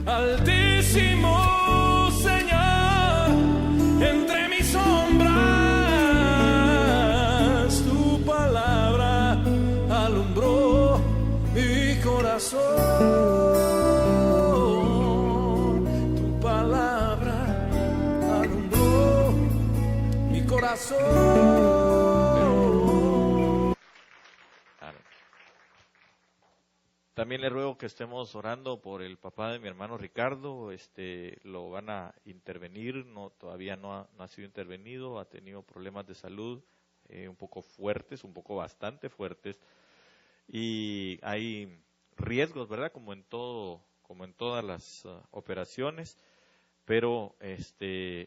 Altísimo Señor, entre mis sombras, tu palabra alumbró mi corazón. Tu palabra alumbró mi corazón. También le ruego que estemos orando por el papá de mi hermano Ricardo. Lo van a intervenir, todavía no ha sido intervenido, ha tenido problemas de salud un poco fuertes, bastante fuertes, y hay riesgos, ¿verdad? Como en todas las operaciones, pero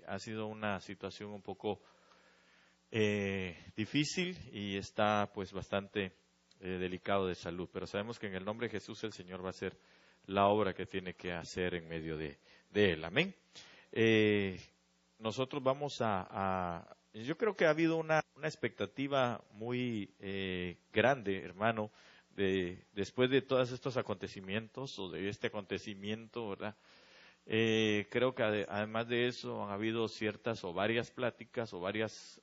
ha sido una situación un poco difícil y está pues bastante delicado de salud, pero sabemos que en el nombre de Jesús el Señor va a hacer la obra que tiene que hacer en medio de Él. Amén. Nosotros vamos yo creo que ha habido una expectativa muy grande, hermano, después de todos estos acontecimientos o de este acontecimiento, ¿verdad? Creo que además de eso han habido ciertas o varias pláticas o varias,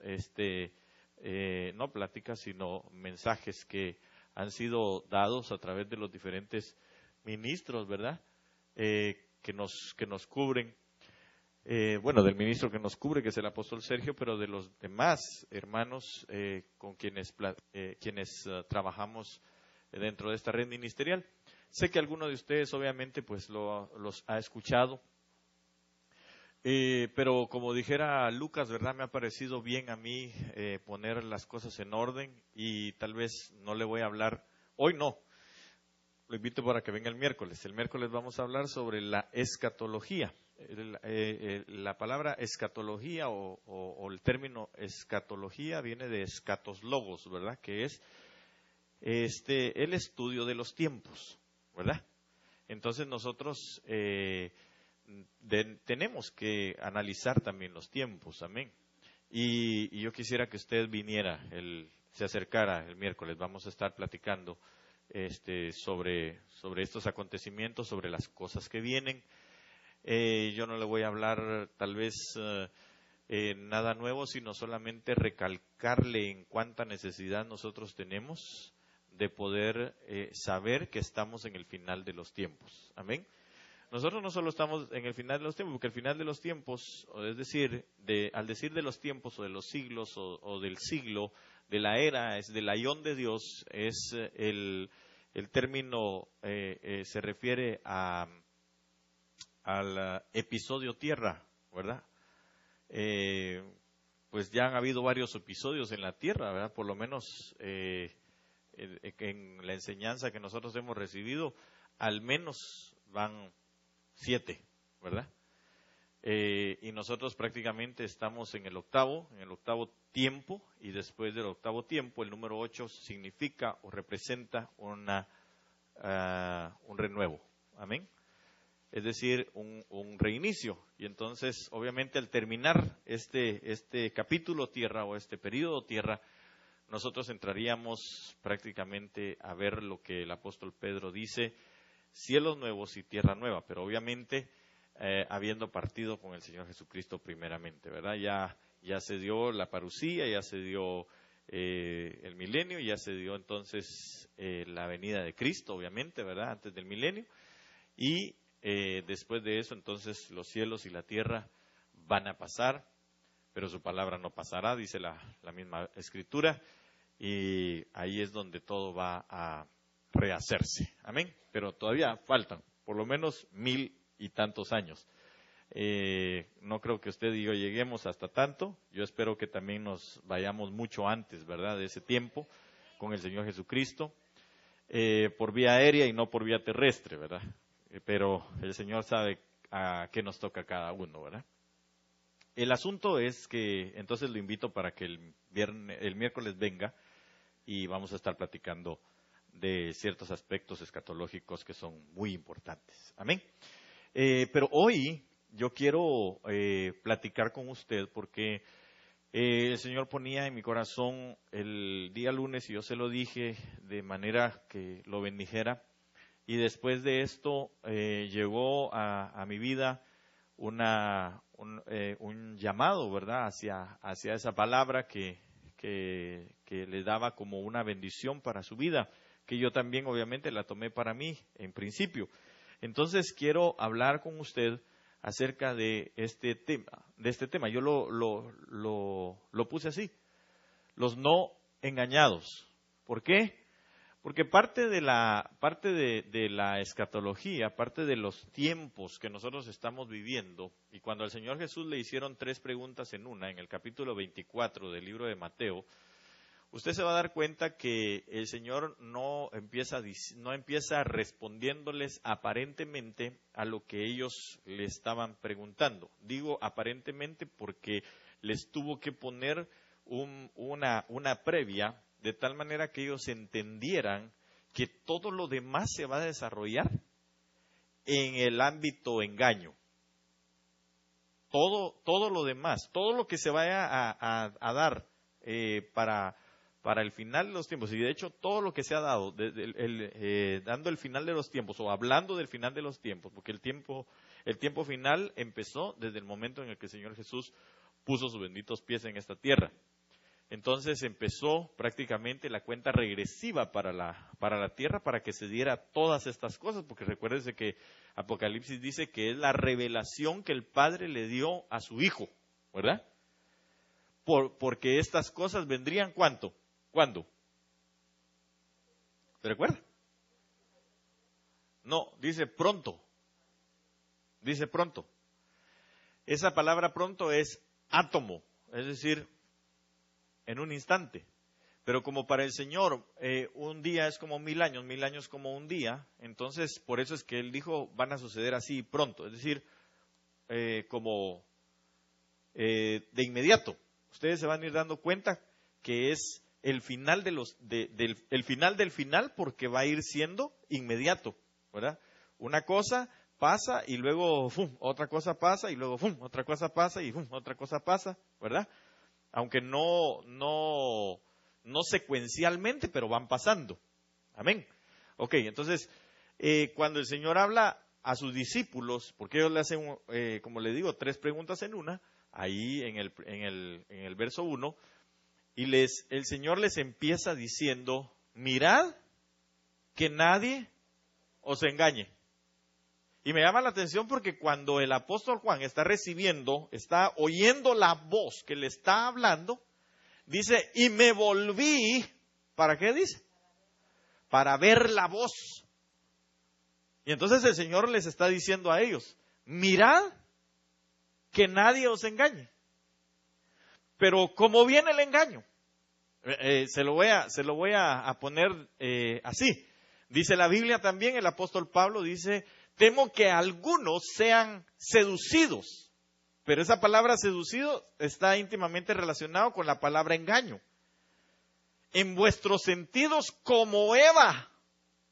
no pláticas, sino mensajes que han sido dados a través de los diferentes ministros, ¿verdad? Que nos cubren. Bueno, del ministro que nos cubre, que es el apóstol Sergio, pero de los demás hermanos con quienes trabajamos dentro de esta red ministerial. Sé que alguno de ustedes obviamente pues los ha escuchado, pero como dijera Lucas, ¿verdad? Me ha parecido bien a mí poner las cosas en orden y tal vez no le voy a hablar, hoy no, lo invito para que venga el miércoles. El miércoles vamos a hablar sobre la escatología. La palabra escatología o el término escatología viene de escatos logos, ¿verdad? Que es el estudio de los tiempos, ¿verdad? Entonces nosotros tenemos que analizar también los tiempos, amén. Y yo quisiera que usted viniera, se acercara el miércoles. Vamos a estar platicando sobre estos acontecimientos, sobre las cosas que vienen. Yo no le voy a hablar tal vez nada nuevo, sino solamente recalcarle en cuánta necesidad nosotros tenemos de poder saber que estamos en el final de los tiempos. Amén. Nosotros no solo estamos en el final de los tiempos, porque el final de los tiempos, es decir, al decir de los tiempos o de los siglos o del siglo, de la era, es del aión de Dios, es el término se refiere al episodio tierra, ¿verdad? Pues ya han habido varios episodios en la tierra, ¿verdad? Por lo menos en la enseñanza que nosotros hemos recibido, al menos van 7, ¿verdad? Y nosotros prácticamente estamos en el octavo tiempo, y después del octavo tiempo, el número 8 significa o representa un renuevo, amén. Es decir, un reinicio. Y entonces, obviamente, al terminar este capítulo tierra o este periodo tierra, nosotros entraríamos prácticamente a ver lo que el apóstol Pedro dice, cielos nuevos y tierra nueva, pero obviamente habiendo partido con el Señor Jesucristo primeramente, ¿verdad? Ya se dio la parusía, ya se dio el milenio, ya se dio entonces la venida de Cristo, obviamente, ¿verdad? Antes del milenio, y después de eso, entonces, los cielos y la tierra van a pasar, pero su palabra no pasará, dice la misma Escritura, y ahí es donde todo va a rehacerse. Amén. Pero todavía faltan, por lo menos 1000 y tantos años. No creo que usted y yo lleguemos hasta tanto. Yo espero que también nos vayamos mucho antes, ¿verdad?, de ese tiempo con el Señor Jesucristo, por vía aérea y no por vía terrestre, ¿verdad? Pero el Señor sabe a qué nos toca a cada uno, ¿verdad? El asunto es que, entonces lo invito para que el miércoles venga y vamos a estar platicando de ciertos aspectos escatológicos que son muy importantes. Amén. Pero hoy yo quiero platicar con usted porque el Señor ponía en mi corazón el día lunes, y yo se lo dije de manera que lo bendijera, y después de esto llegó a mi vida un llamado, ¿verdad?, hacia esa palabra que le daba como una bendición para su vida, que yo también obviamente la tomé para mí en principio. Entonces quiero hablar con usted acerca de este tema. Yo lo puse así: los no engañados. ¿Por qué? Porque parte de la escatología, parte de los tiempos que nosotros estamos viviendo, y cuando al Señor Jesús le hicieron 3 preguntas en una, en el capítulo 24 del libro de Mateo, usted se va a dar cuenta que el Señor no empieza respondiéndoles aparentemente a lo que ellos le estaban preguntando. Digo aparentemente porque les tuvo que poner una previa, de tal manera que ellos entendieran que todo lo demás se va a desarrollar en el ámbito engaño. Todo lo demás, todo lo que se vaya a dar para el final de los tiempos, y de hecho todo lo que se ha dado, dando el final de los tiempos o hablando del final de los tiempos, porque el tiempo final empezó desde el momento en el que el Señor Jesús puso sus benditos pies en esta tierra. Entonces empezó prácticamente la cuenta regresiva para la tierra, para que se diera todas estas cosas, porque recuérdense que Apocalipsis dice que es la revelación que el Padre le dio a su Hijo, ¿verdad? Porque estas cosas vendrían ¿cuándo? ¿Se recuerda? No, dice pronto. Dice pronto. Esa palabra pronto es átomo, es decir, en un instante. Pero como para el Señor un día es como 1000 años, 1000 años como un día, entonces por eso es que Él dijo van a suceder así pronto, es decir, como de inmediato. Ustedes se van a ir dando cuenta que es el final el final del final, porque va a ir siendo inmediato, ¿verdad? Una cosa pasa y luego ¡fum!, otra cosa pasa y luego ¡fum!, otra cosa pasa y ¡fum!, otra cosa pasa, ¿verdad? Aunque no secuencialmente, pero van pasando. Amén. Ok, entonces, cuando el Señor habla a sus discípulos, porque ellos le hacen, como le digo, 3 preguntas en una, ahí en el verso 1, y el Señor les empieza diciendo: mirad que nadie os engañe. Y me llama la atención porque cuando el apóstol Juan está oyendo la voz que le está hablando, dice: y me volví, ¿para qué dice? Para ver la voz. Y entonces el Señor les está diciendo a ellos: mirad que nadie os engañe. Pero ¿cómo viene el engaño? Se lo voy a poner así. Dice la Biblia también, el apóstol Pablo dice: temo que algunos sean seducidos. Pero esa palabra seducido está íntimamente relacionado con la palabra engaño. En vuestros sentidos como Eva,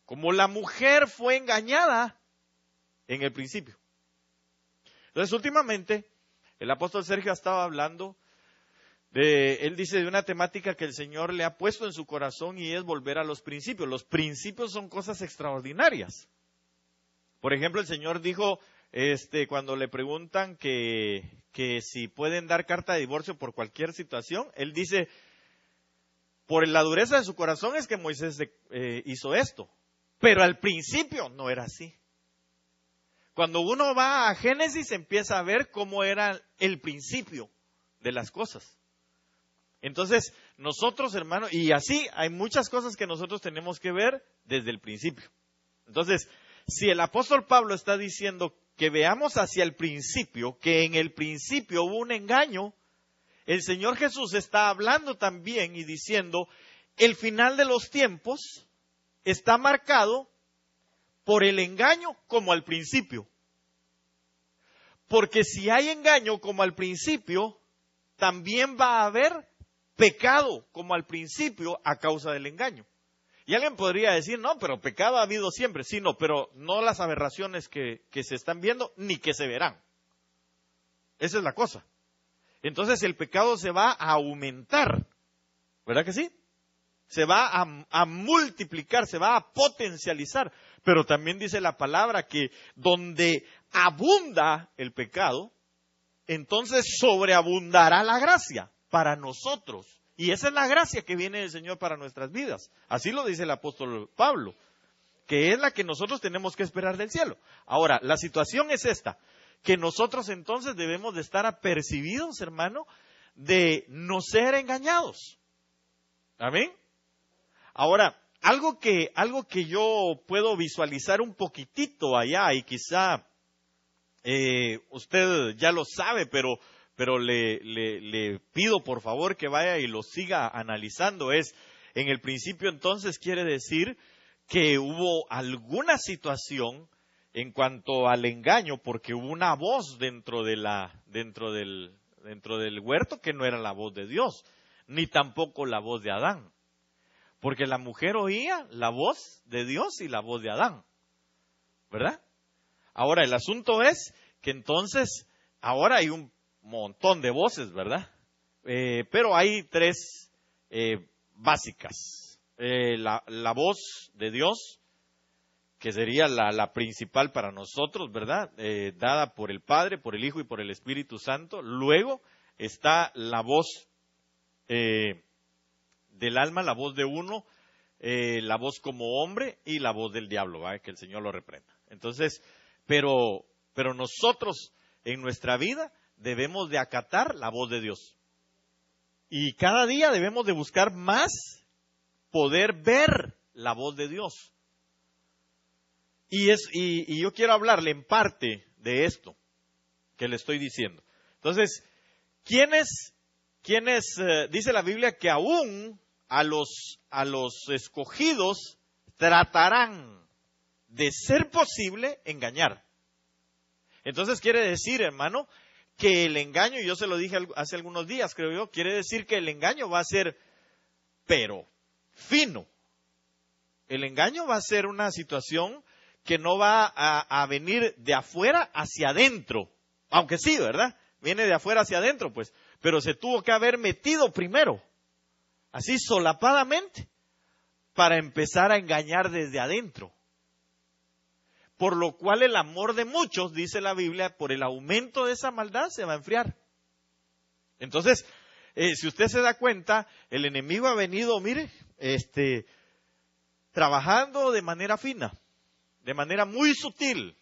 como la mujer fue engañada en el principio. Entonces, últimamente, el apóstol Sergio ha estado hablando él dice de una temática que el Señor le ha puesto en su corazón, y es volver a los principios. Los principios son cosas extraordinarias. Por ejemplo, el Señor dijo, cuando le preguntan que si pueden dar carta de divorcio por cualquier situación, Él dice, por la dureza de su corazón es que Moisés hizo esto. Pero al principio no era así. Cuando uno va a Génesis, empieza a ver cómo era el principio de las cosas. Entonces, nosotros, hermanos, y así hay muchas cosas que nosotros tenemos que ver desde el principio. Entonces, si el apóstol Pablo está diciendo que veamos hacia el principio, que en el principio hubo un engaño, el Señor Jesús está hablando también y diciendo, el final de los tiempos está marcado por el engaño como al principio. Porque si hay engaño como al principio, también va a haber pecado como al principio a causa del engaño. Y alguien podría decir, no, pero pecado ha habido siempre. Sí, no, pero no las aberraciones que se están viendo ni que se verán. Esa es la cosa. Entonces el pecado se va a aumentar. ¿Verdad que sí? se va a multiplicar, se va a potencializar. Pero también dice la palabra que donde abunda el pecado, entonces sobreabundará la gracia para nosotros. Y esa es la gracia que viene del Señor para nuestras vidas. Así lo dice el apóstol Pablo, que es la que nosotros tenemos que esperar del cielo. Ahora, la situación es esta, que nosotros entonces debemos de estar apercibidos, hermano, de no ser engañados. ¿Amén? Ahora, algo que yo puedo visualizar un poquitito allá, y quizá usted ya lo sabe, pero le pido por favor que vaya y lo siga analizando, es, en el principio entonces quiere decir que hubo alguna situación en cuanto al engaño, porque hubo una voz dentro del huerto que no era la voz de Dios, ni tampoco la voz de Adán. Porque la mujer oía la voz de Dios y la voz de Adán, ¿verdad? Ahora, el asunto es que entonces, ahora hay un montón de voces, ¿verdad? Pero hay tres básicas. La voz de Dios, que sería la principal para nosotros, ¿verdad? Dada por el Padre, por el Hijo y por el Espíritu Santo. Luego está la voz del alma, la voz de uno, la voz como hombre y la voz del diablo, ¿vale? Que el Señor lo reprenda. Entonces, pero nosotros en nuestra vida debemos de acatar la voz de Dios. Y cada día debemos de buscar más poder ver la voz de Dios. Y yo quiero hablarle en parte de esto que le estoy diciendo. Entonces, ¿quiénes dice la Biblia que aún a los escogidos tratarán de ser posible engañar? Entonces quiere decir, hermano, que el engaño, yo se lo dije hace algunos días, creo yo, quiere decir que el engaño va a ser, pero fino. El engaño va a ser una situación que no va a venir de afuera hacia adentro, aunque sí, ¿verdad? Viene de afuera hacia adentro, pues, pero se tuvo que haber metido primero, así solapadamente, para empezar a engañar desde adentro. Por lo cual el amor de muchos, dice la Biblia, por el aumento de esa maldad se va a enfriar. Entonces, si usted se da cuenta, el enemigo ha venido, mire, trabajando de manera fina, de manera muy sutil,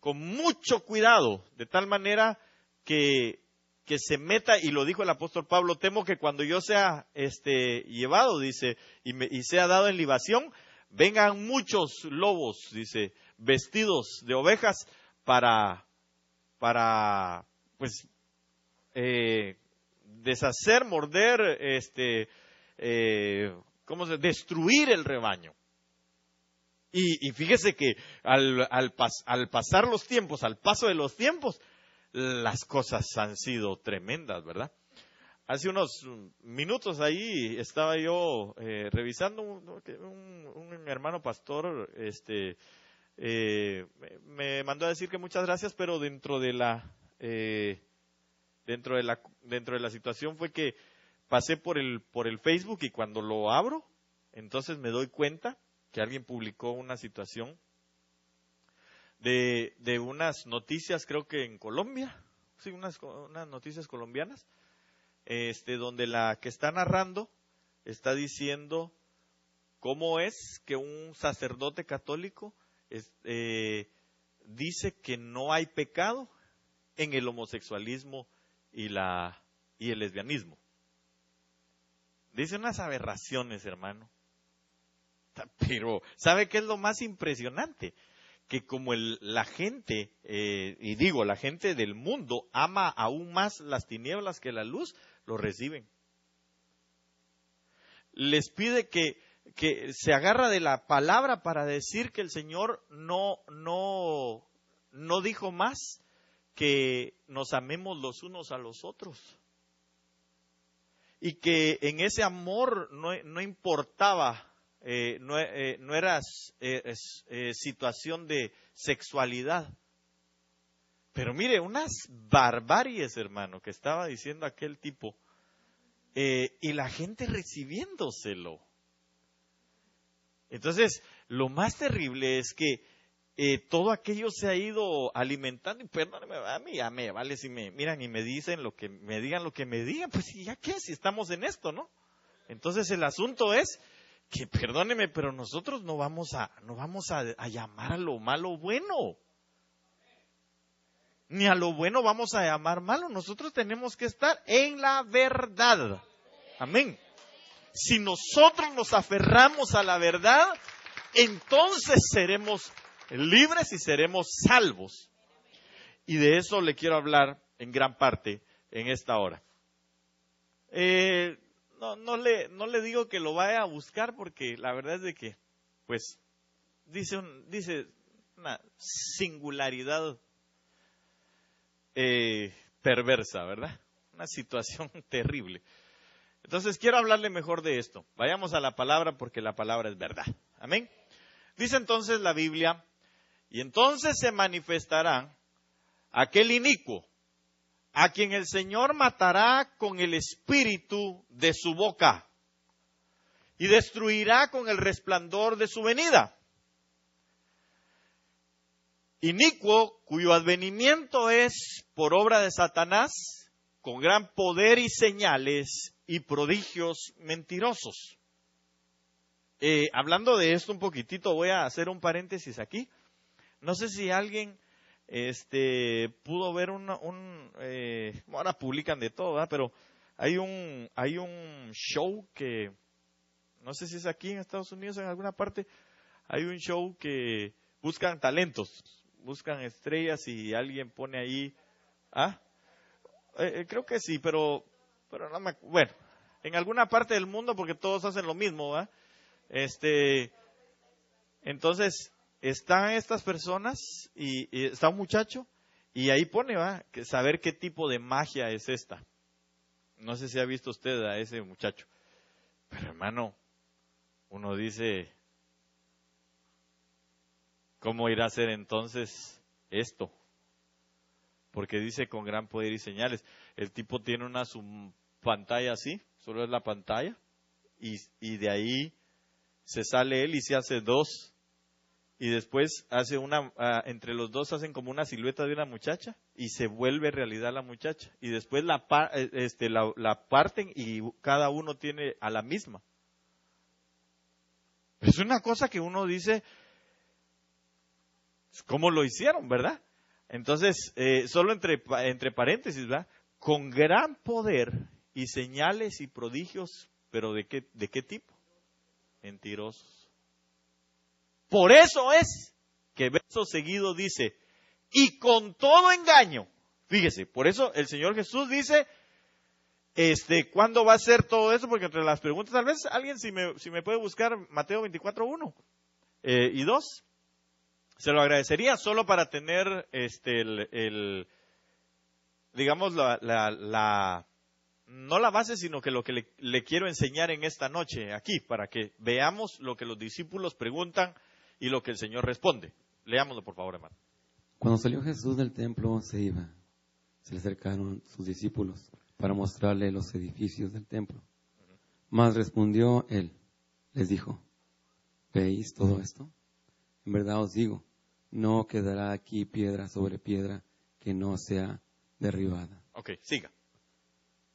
con mucho cuidado, de tal manera que se meta, y lo dijo el apóstol Pablo, temo que cuando yo sea llevado, dice, y sea dado en libación, vengan muchos lobos, dice, vestidos de ovejas para pues, deshacer, morder, destruir el rebaño. Y fíjese que al pasar los tiempos, al paso de los tiempos, las cosas han sido tremendas, ¿verdad? Hace unos minutos ahí estaba yo revisando un hermano pastor, me mandó a decir que muchas gracias, pero dentro de la situación fue que pasé por el Facebook, y cuando lo abro, entonces me doy cuenta que alguien publicó una situación de unas noticias, creo que en Colombia, sí, unas noticias colombianas, donde la que está narrando está diciendo cómo es que un sacerdote católico dice que no hay pecado en el homosexualismo y el lesbianismo. Dice unas aberraciones, hermano. Pero, ¿sabe qué es lo más impresionante? Que como la gente, y digo, la gente del mundo ama aún más las tinieblas que la luz, lo reciben. Les pide que se agarra de la palabra para decir que el Señor no dijo más que nos amemos los unos a los otros. Y que en ese amor no importaba, no era situación de sexualidad. Pero mire, unas barbaries, hermano, que estaba diciendo aquel tipo. y la gente recibiéndoselo. Entonces, lo más terrible es que todo aquello se ha ido alimentando, y perdónenme, a mí ya me vale si me miran y me dicen lo que me digan, pues ya qué, si estamos en esto, ¿no? Entonces el asunto es que, perdónenme, pero nosotros no vamos a llamar a lo malo bueno. Ni a lo bueno vamos a llamar malo. Nosotros tenemos que estar en la verdad. Amén. Si nosotros nos aferramos a la verdad, entonces seremos libres y seremos salvos. Y de eso le quiero hablar en gran parte en esta hora. No le digo que lo vaya a buscar, porque la verdad es de que, pues, dice una singularidad perversa, ¿verdad? Una situación terrible. Entonces quiero hablarle mejor de esto. Vayamos a la palabra, porque la palabra es verdad. Amén. Dice entonces la Biblia: y entonces se manifestará aquel inicuo, a quien el Señor matará con el espíritu de su boca, y destruirá con el resplandor de su venida. Inicuo, cuyo advenimiento es por obra de Satanás, con gran poder y señales y prodigios mentirosos. Hablando de esto un poquitito, voy a hacer un paréntesis aquí. No sé si alguien pudo ver ahora publican de todo, ¿verdad? Pero hay un show que, no sé si es aquí en Estados Unidos, en alguna parte, hay un show que buscan talentos, buscan estrellas, y alguien pone ahí, creo que sí, pero no me, bueno, en alguna parte del mundo, porque todos hacen lo mismo, ¿verdad? Entonces están estas personas y está un muchacho, y ahí pone, ¿va?, que saber qué tipo de magia es esta. No sé si ha visto usted a ese muchacho, pero hermano, uno dice, ¿cómo irá a ser entonces esto? Porque dice con gran poder y señales. El tipo tiene su pantalla así, solo es la pantalla, y de ahí se sale él y se hace dos. Y después hace entre los dos hacen como una silueta de una muchacha, y se vuelve realidad la muchacha. Y después la parten, y cada uno tiene a la misma. Es una cosa que uno dice, ¿cómo lo hicieron, verdad? Entonces, solo entre paréntesis, ¿verdad? Con gran poder y señales y prodigios, pero ¿de qué tipo? Mentirosos. Por eso es que verso seguido dice, y con todo engaño. Fíjese, por eso el Señor Jesús dice, ¿cuándo va a ser todo eso? Porque entre las preguntas, tal vez alguien si me puede buscar Mateo 24:1 y 2, se lo agradecería, solo para tener digamos no la base, sino que lo que le quiero enseñar en esta noche aquí, para que veamos lo que los discípulos preguntan y lo que el Señor responde. Leámoslo, por favor, hermano. Cuando salió Jesús del templo, se iba. Se le acercaron sus discípulos para mostrarle los edificios del templo. Mas respondió él, les dijo, ¿veis todo esto? En verdad os digo, no quedará aquí piedra sobre piedra que no sea derribada. Ok, siga.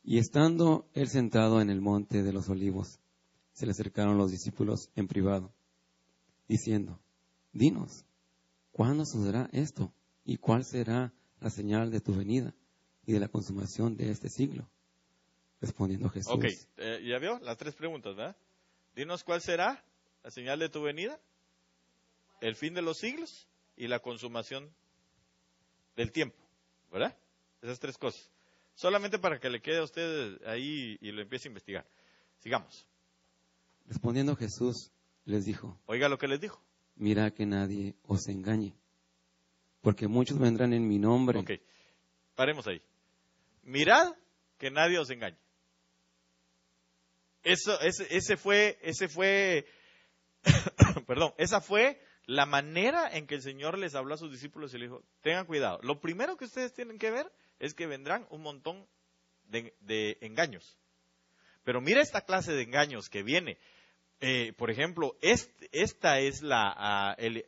Y estando él sentado en el monte de los olivos, se le acercaron los discípulos en privado, diciendo, dinos, ¿cuándo sucederá esto? ¿Y cuál será la señal de tu venida y de la consumación de este siglo? Respondiendo Jesús. Ok, ya vio las tres preguntas, ¿verdad? Dinos cuál será la señal de tu venida, el fin de los siglos y la consumación del tiempo, ¿verdad? Esas tres cosas. Solamente para que le quede a usted ahí y lo empiece a investigar. Sigamos. Respondiendo Jesús, les dijo, oiga lo que les dijo. Mira que nadie os engañe, porque muchos vendrán en mi nombre. Ok, paremos ahí. Mirad que nadie os engañe. Ese fue, perdón, esa fue la manera en que el Señor les habló a sus discípulos y les dijo, tengan cuidado. Lo primero que ustedes tienen que ver es que vendrán un montón de engaños. Pero mira esta clase de engaños que viene. Por ejemplo, esta es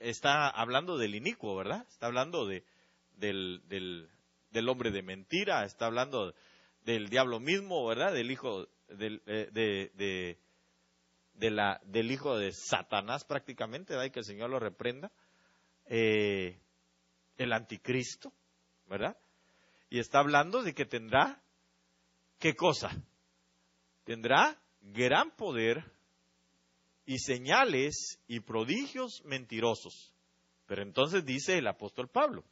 está hablando del inicuo, ¿verdad? Está hablando del hombre de mentira, está hablando del diablo mismo, ¿verdad? Del hijo del hijo de Satanás prácticamente, ¿verdad? Y que el Señor lo reprenda. El anticristo, ¿verdad? Y está hablando de que tendrá, ¿qué cosa? Tendrá gran poder y señales y prodigios mentirosos. Pero entonces dice el apóstol Pablo,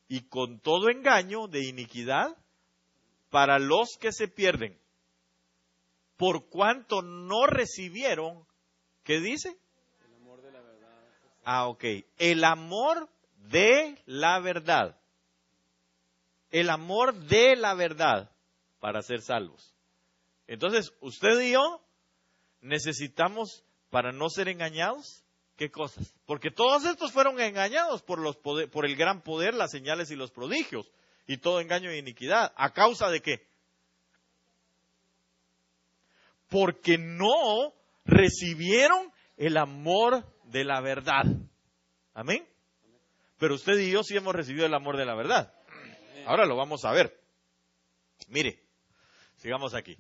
y con todo engaño de iniquidad para los que se pierden, por cuanto no recibieron, ¿qué dice? El amor de la verdad. Ok. El amor de la verdad. El amor de la verdad para ser salvos. Entonces, usted y yo necesitamos, para no ser engañados, ¿qué cosas? Porque todos estos fueron engañados por el gran poder, las señales y los prodigios, y todo engaño e iniquidad. ¿A causa de qué? Porque no recibieron el amor de la verdad. Amén. Pero usted y yo sí hemos recibido el amor de la verdad. Ahora lo vamos a ver. Mire, sigamos aquí.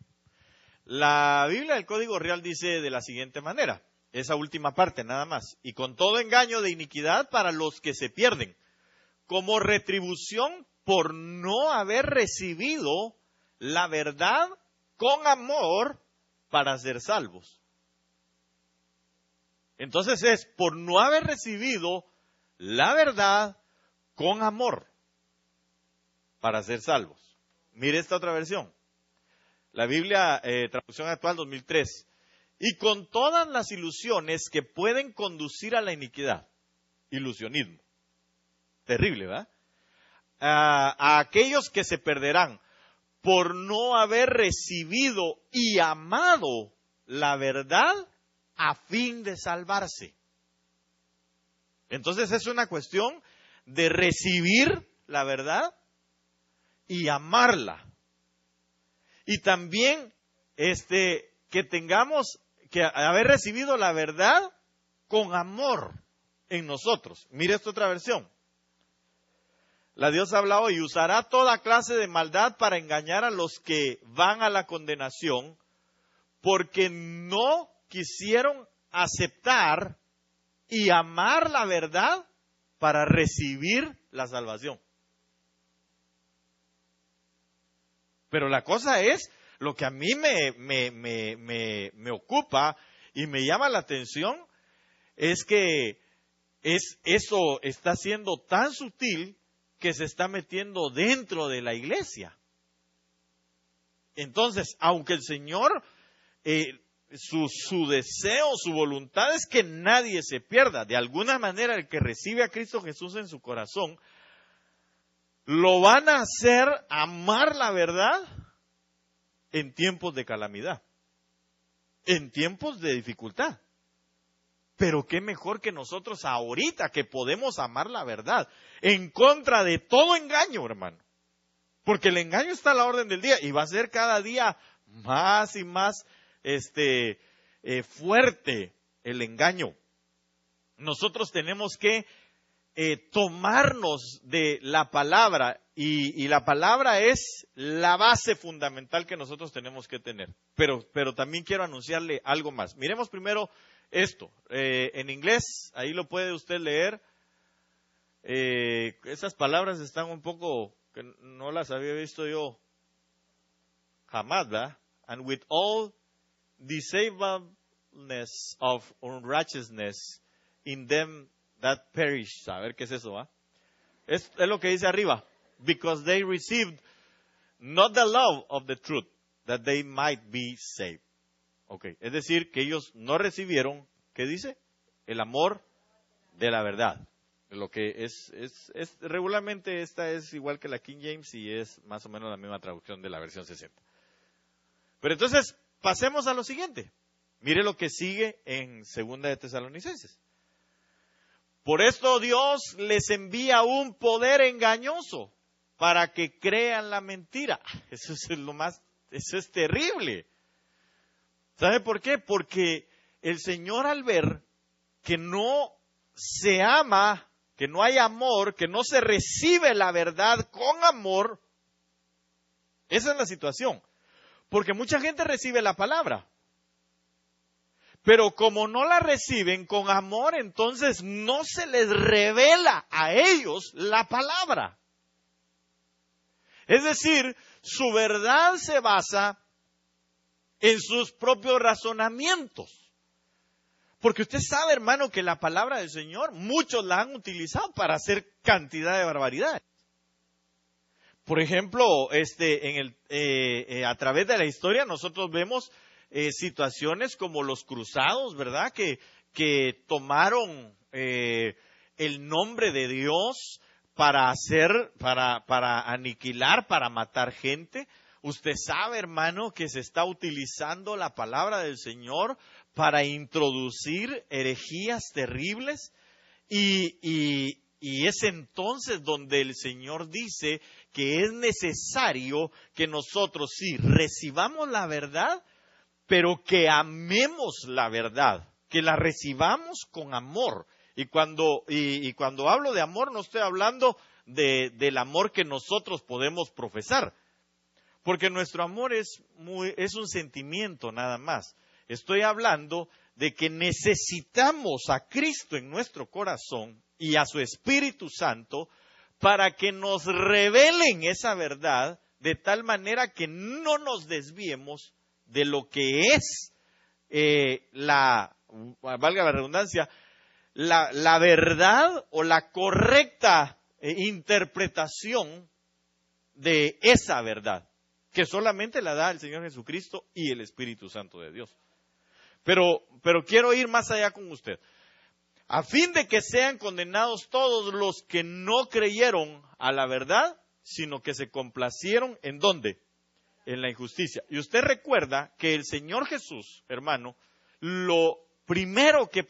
La Biblia del Código Real dice de la siguiente manera, esa última parte nada más, y con todo engaño de iniquidad para los que se pierden, como retribución por no haber recibido la verdad con amor para ser salvos. Entonces es por no haber recibido la verdad con amor para ser salvos. Mire esta otra versión. La Biblia, traducción actual 2003. Y con todas las ilusiones que pueden conducir a la iniquidad. Ilusionismo. Terrible, ¿verdad? A aquellos que se perderán por no haber recibido y amado la verdad a fin de salvarse. Entonces es una cuestión de recibir la verdad y amarla. Y también que tengamos que haber recibido la verdad con amor en nosotros. Mire esta otra versión. La Dios habla hoy, usará toda clase de maldad para engañar a los que van a la condenación, porque no quisieron aceptar y amar la verdad para recibir la salvación. Pero la cosa es, lo que a mí me ocupa y me llama la atención, es que eso está siendo tan sutil que se está metiendo dentro de la iglesia. Entonces, aunque el Señor, su deseo, su voluntad es que nadie se pierda, de alguna manera el que recibe a Cristo Jesús en su corazón, lo van a hacer amar la verdad en tiempos de calamidad, en tiempos de dificultad. Pero qué mejor que nosotros ahorita que podemos amar la verdad en contra de todo engaño, hermano. Porque el engaño está a la orden del día y va a ser cada día más y más fuerte el engaño. Nosotros tenemos que tomarnos de la palabra y la palabra es la base fundamental que nosotros tenemos que tener. Pero también quiero anunciarle algo más. Miremos primero esto. En inglés, ahí lo puede usted leer. Esas palabras están un poco, que no las había visto yo jamás, ¿verdad? And with all deceivableness of unrighteousness in them that perish. A ver qué es eso, ¿va? Es lo que dice arriba. Because they received not the love of the truth, that they might be saved. Okay. Es decir, que ellos no recibieron, ¿qué dice? El amor de la verdad. Lo que es regularmente esta es igual que la King James y es más o menos la misma traducción de la versión 60. Pero entonces, pasemos a lo siguiente. Mire lo que sigue en 2 de Tesalonicenses. Por esto Dios les envía un poder engañoso para que crean la mentira. Eso es terrible. ¿Sabe por qué? Porque el Señor, al ver que no se ama, que no hay amor, que no se recibe la verdad con amor, esa es la situación. Porque mucha gente recibe la palabra, pero como no la reciben con amor, entonces no se les revela a ellos la palabra. Es decir, su verdad se basa en sus propios razonamientos. Porque usted sabe, hermano, que la palabra del Señor, muchos la han utilizado para hacer cantidad de barbaridades. Por ejemplo, a través de la historia nosotros vemos situaciones como los cruzados, ¿verdad? Que tomaron el nombre de Dios para aniquilar, para matar gente. Usted sabe, hermano, que se está utilizando la palabra del Señor para introducir herejías terribles y es entonces donde el Señor dice que es necesario que nosotros sí recibamos la verdad, pero que amemos la verdad, que la recibamos con amor. Y cuando hablo de amor, no estoy hablando del amor que nosotros podemos profesar, porque nuestro amor es un sentimiento nada más. Estoy hablando de que necesitamos a Cristo en nuestro corazón y a su Espíritu Santo para que nos revelen esa verdad de tal manera que no nos desviemos de lo que es valga la redundancia, la verdad o la correcta interpretación de esa verdad, que solamente la da el Señor Jesucristo y el Espíritu Santo de Dios. Pero quiero ir más allá con usted. A fin de que sean condenados todos los que no creyeron a la verdad, sino que se complacieron, ¿en dónde? En la injusticia. Y usted recuerda que el Señor Jesús, hermano, lo primero que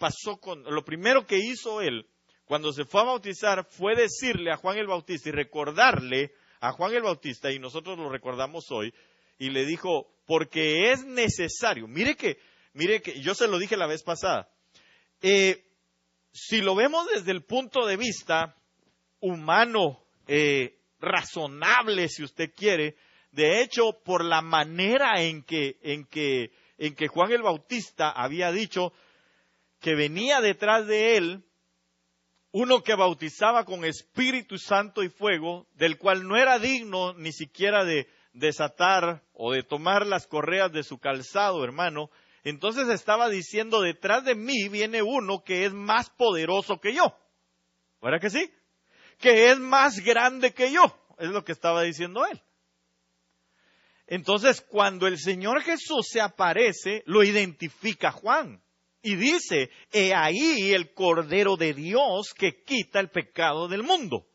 hizo él cuando se fue a bautizar fue decirle a Juan el Bautista y recordarle a Juan el Bautista, y nosotros lo recordamos hoy, y le dijo, porque es necesario. Mire que yo se lo dije la vez pasada. Si lo vemos desde el punto de vista humano, razonable, si usted quiere, de hecho, por la manera en que Juan el Bautista había dicho que venía detrás de él uno que bautizaba con Espíritu Santo y fuego, del cual no era digno ni siquiera de desatar o de tomar las correas de su calzado, hermano. Entonces estaba diciendo, detrás de mí viene uno que es más poderoso que yo. ¿Verdad que sí? Que es más grande que yo. Es lo que estaba diciendo él. Entonces, cuando el Señor Jesús se aparece, lo identifica Juan. Y dice, he ahí el Cordero de Dios que quita el pecado del mundo.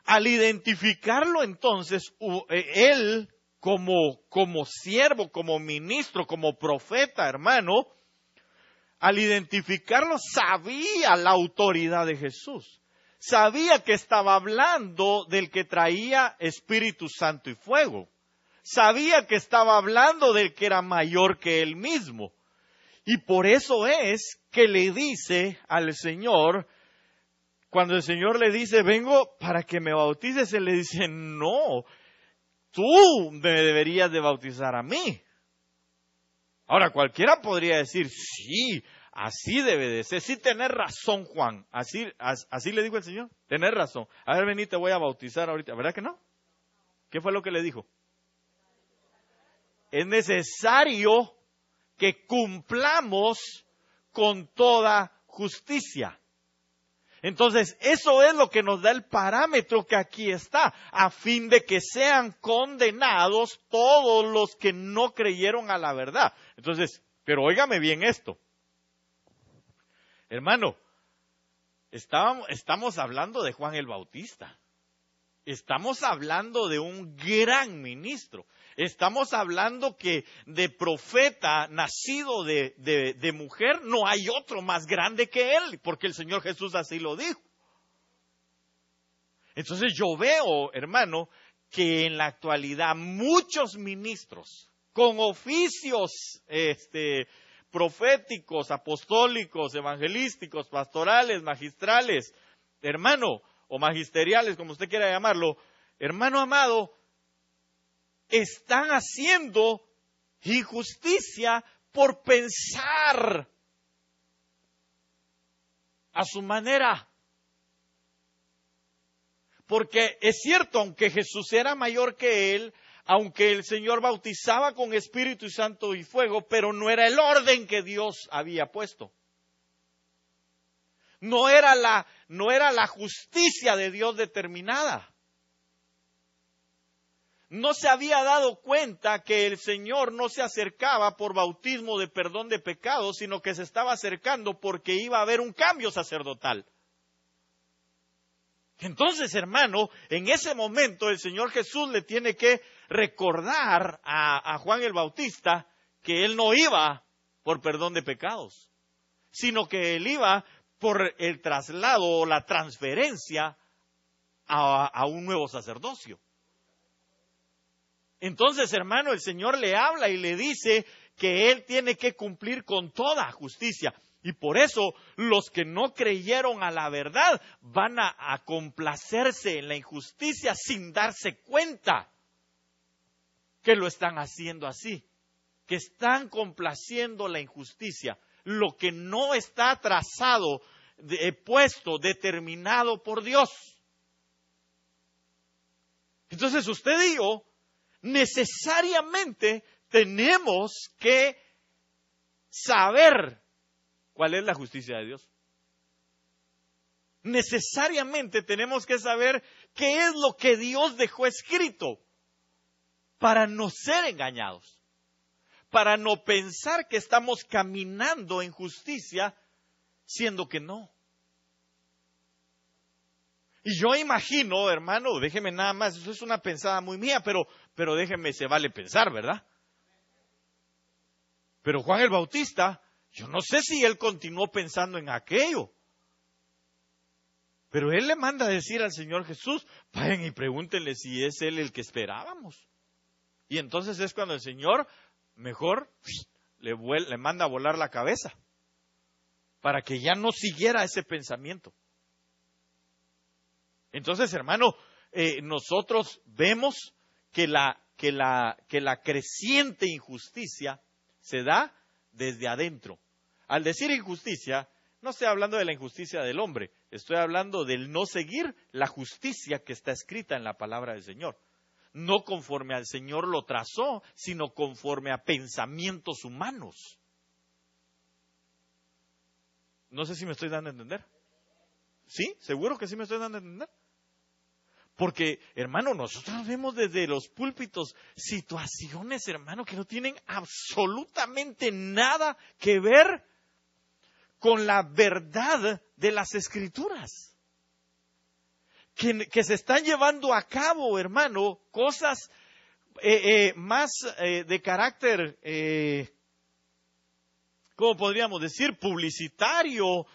Al identificarlo entonces, él como siervo, como ministro, como profeta, hermano, al identificarlo sabía la autoridad de Jesús. Sabía que estaba hablando del que traía Espíritu Santo y fuego. Sabía que estaba hablando del que era mayor que él mismo. Y por eso es que le dice al Señor, cuando el Señor le dice, vengo para que me bautices, él le dice, no, tú me deberías de bautizar a mí. Ahora, cualquiera podría decir, sí, así debe de ser. Sí, tenés razón, Juan. Así le dijo el Señor, tenés razón. A ver, vení, te voy a bautizar ahorita. ¿Verdad que no? ¿Qué fue lo que le dijo? Es necesario que cumplamos con toda justicia. Entonces, eso es lo que nos da el parámetro que aquí está, a fin de que sean condenados todos los que no creyeron a la verdad. Entonces, pero óigame bien esto. Hermano, estamos hablando de Juan el Bautista. Estamos hablando de un gran ministro. Estamos hablando que de profeta nacido de mujer no hay otro más grande que él, porque el Señor Jesús así lo dijo. Entonces yo veo, hermano, que en la actualidad muchos ministros con oficios proféticos, apostólicos, evangelísticos, pastorales, magistrales, hermano, o magisteriales, como usted quiera llamarlo, hermano amado, están haciendo injusticia por pensar a su manera. Porque es cierto, aunque Jesús era mayor que él, aunque el Señor bautizaba con Espíritu Santo y fuego, pero no era el orden que Dios había puesto. No era la justicia de Dios determinada. No se había dado cuenta que el Señor no se acercaba por bautismo de perdón de pecados, sino que se estaba acercando porque iba a haber un cambio sacerdotal. Entonces, hermano, en ese momento el Señor Jesús le tiene que recordar a Juan el Bautista que él no iba por perdón de pecados, sino que él iba por el traslado o la transferencia a un nuevo sacerdocio. Entonces, hermano, el Señor le habla y le dice que él tiene que cumplir con toda justicia. Y por eso los que no creyeron a la verdad van a complacerse en la injusticia sin darse cuenta que lo están haciendo así, que están complaciendo la injusticia, lo que no está trazado, puesto, determinado por Dios. Entonces usted y yo necesariamente tenemos que saber cuál es la justicia de Dios. Necesariamente tenemos que saber qué es lo que Dios dejó escrito para no ser engañados, para no pensar que estamos caminando en justicia, siendo que no. Y yo imagino, hermano, déjeme nada más, eso es una pensada muy mía, pero déjeme, se vale pensar, ¿verdad? Pero Juan el Bautista, yo no sé si él continuó pensando en aquello. Pero él le manda a decir al Señor Jesús, vayan y pregúntenle si es él el que esperábamos. Y entonces es cuando el Señor mejor le manda a volar la cabeza, para que ya no siguiera ese pensamiento. Entonces, hermano, nosotros vemos que la creciente injusticia se da desde adentro. Al decir injusticia, no estoy hablando de la injusticia del hombre, estoy hablando del no seguir la justicia que está escrita en la palabra del Señor. No conforme al Señor lo trazó, sino conforme a pensamientos humanos. No sé si me estoy dando a entender. ¿Sí? ¿Seguro que sí me estoy dando a entender? Porque, hermano, nosotros vemos desde los púlpitos situaciones, hermano, que no tienen absolutamente nada que ver con la verdad de las Escrituras. Que se están llevando a cabo, hermano, cosas más de carácter, ¿cómo podríamos decir? Publicitario,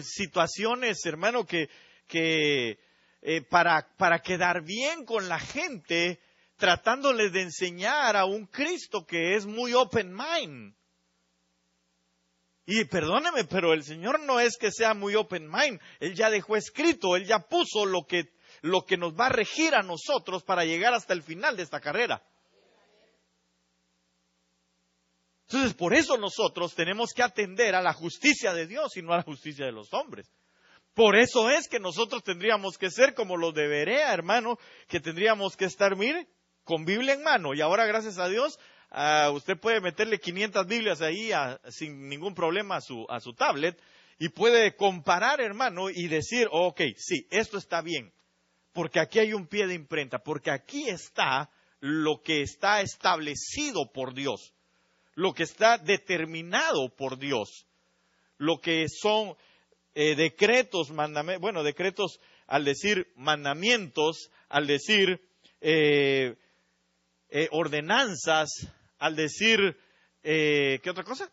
situaciones, hermano, que para quedar bien con la gente, tratándoles de enseñar a un Cristo que es muy open mind. Y perdóneme, pero el Señor no es que sea muy open mind. Él ya dejó escrito, Él ya puso lo que nos va a regir a nosotros para llegar hasta el final de esta carrera. Entonces, por eso nosotros tenemos que atender a la justicia de Dios y no a la justicia de los hombres. Por eso es que nosotros tendríamos que ser como los de Berea, hermano, que tendríamos que estar, mire, con Biblia en mano. Y ahora, gracias a Dios, usted puede meterle 500 Biblias ahí sin ningún problema a su tablet y puede comparar, hermano, y decir, ok, sí, esto está bien, porque aquí hay un pie de imprenta, porque aquí está lo que está establecido por Dios, lo que está determinado por Dios, lo que son decretos, decretos al decir mandamientos, al decir ordenanzas, al decir, ¿qué otra cosa?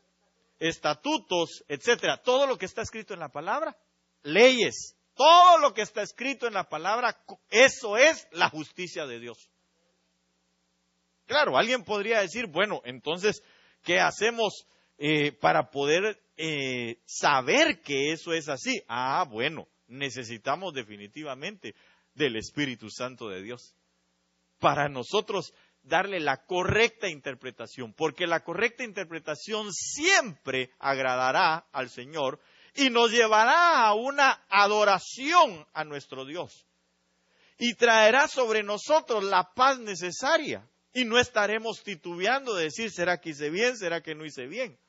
Estatutos, etcétera. Todo lo que está escrito en la palabra, leyes, todo lo que está escrito en la palabra, eso es la justicia de Dios. Claro, alguien podría decir, bueno, entonces, ¿qué hacemos para poder saber que eso es así? Bueno, necesitamos definitivamente del Espíritu Santo de Dios para nosotros darle la correcta interpretación, porque la correcta interpretación siempre agradará al Señor y nos llevará a una adoración a nuestro Dios y traerá sobre nosotros la paz necesaria. Y no estaremos titubeando de decir, ¿será que hice bien? ¿Será que no hice bien?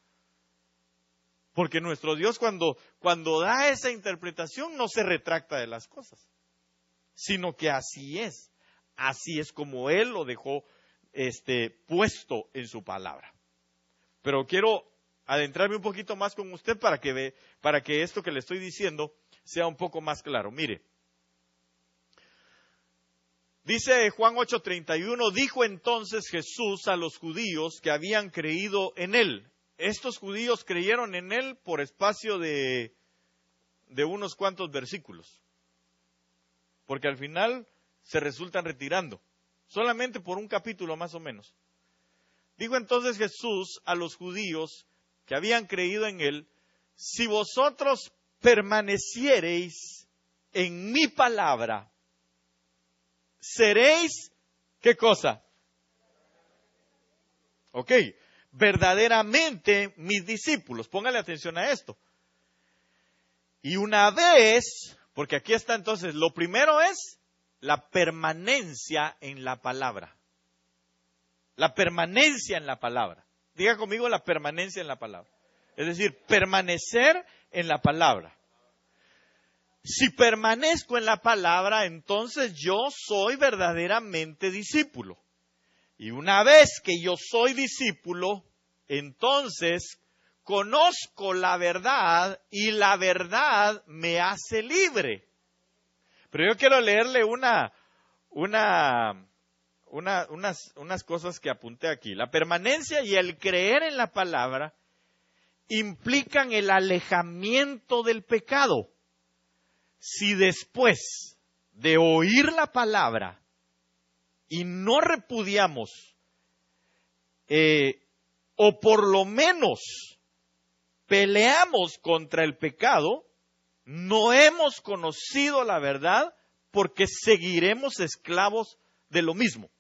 Porque nuestro Dios cuando da esa interpretación no se retracta de las cosas, sino que así es como Él lo dejó puesto en su palabra. Pero quiero adentrarme un poquito más con usted para que esto que le estoy diciendo sea un poco más claro. Mire. Dice Juan 8:31, dijo entonces Jesús a los judíos que habían creído en Él. Estos judíos creyeron en Él por espacio de unos cuantos versículos. Porque al final se resultan retirando. Solamente por un capítulo más o menos. Dijo entonces Jesús a los judíos que habían creído en Él, si vosotros permaneciereis en mi palabra, seréis, ¿qué cosa? Ok, verdaderamente mis discípulos. Póngale atención a esto. Y una vez, porque aquí está entonces, lo primero es la permanencia en la palabra. La permanencia en la palabra. Diga conmigo la permanencia en la palabra. Es decir, permanecer en la palabra. Si permanezco en la palabra, entonces yo soy verdaderamente discípulo. Y una vez que yo soy discípulo, entonces conozco la verdad y la verdad me hace libre. Pero yo quiero leerle unas cosas que apunté aquí. La permanencia y el creer en la palabra implican el alejamiento del pecado. Si después de oír la palabra y no repudiamos, o por lo menos peleamos contra el pecado, no hemos conocido la verdad porque seguiremos esclavos de lo mismo.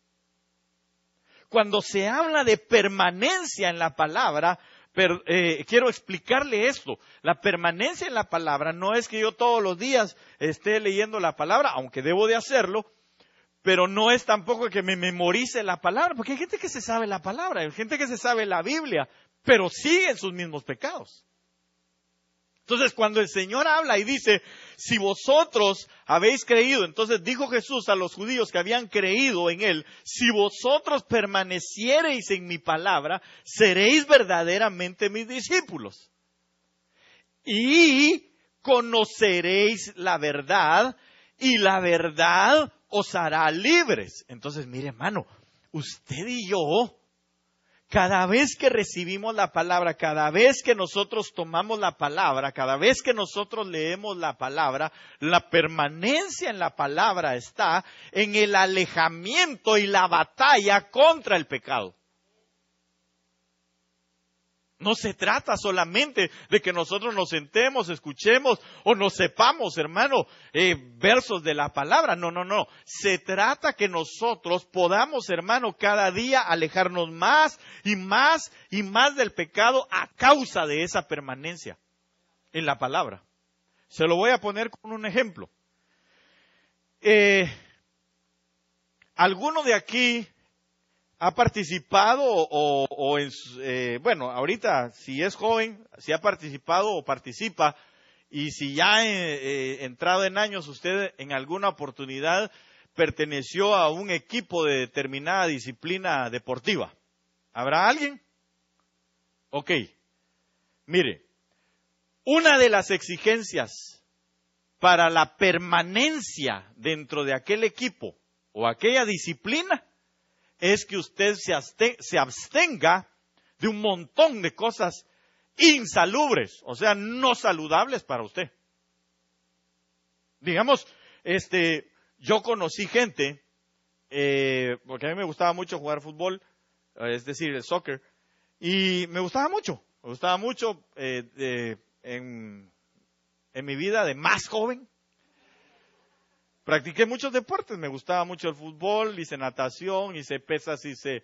Cuando se habla de permanencia en la palabra, quiero explicarle esto. La permanencia en la palabra no es que yo todos los días esté leyendo la palabra, aunque debo de hacerlo, pero no es tampoco que me memorice la palabra, porque hay gente que se sabe la palabra, hay gente que se sabe la Biblia, pero sigue en sus mismos pecados. Entonces, cuando el Señor habla y dice, si vosotros habéis creído, entonces dijo Jesús a los judíos que habían creído en Él, si vosotros permaneciereis en mi palabra, seréis verdaderamente mis discípulos. Y conoceréis la verdad, y la verdad os hará libres. Entonces, mire, hermano, usted y yo, cada vez que recibimos la palabra, cada vez que nosotros tomamos la palabra, cada vez que nosotros leemos la palabra, la permanencia en la palabra está en el alejamiento y la batalla contra el pecado. No se trata solamente de que nosotros nos sentemos, escuchemos o nos sepamos, hermano, versos de la palabra. No. Se trata que nosotros podamos, hermano, cada día alejarnos más y más y más del pecado a causa de esa permanencia en la palabra. Se lo voy a poner con un ejemplo. ¿Alguno de aquí ha participado bueno, ahorita si es joven, si ha participado o participa, y si ya entrado en años usted en alguna oportunidad perteneció a un equipo de determinada disciplina deportiva? ¿Habrá alguien? Ok. Mire, una de las exigencias para la permanencia dentro de aquel equipo o aquella disciplina es que usted se abstenga de un montón de cosas insalubres, o sea, no saludables para usted. Digamos, yo conocí gente, porque a mí me gustaba mucho jugar fútbol, es decir, el soccer. Y me gustaba mucho en mi vida de más joven. Practiqué muchos deportes, me gustaba mucho el fútbol, hice natación, hice pesas, hice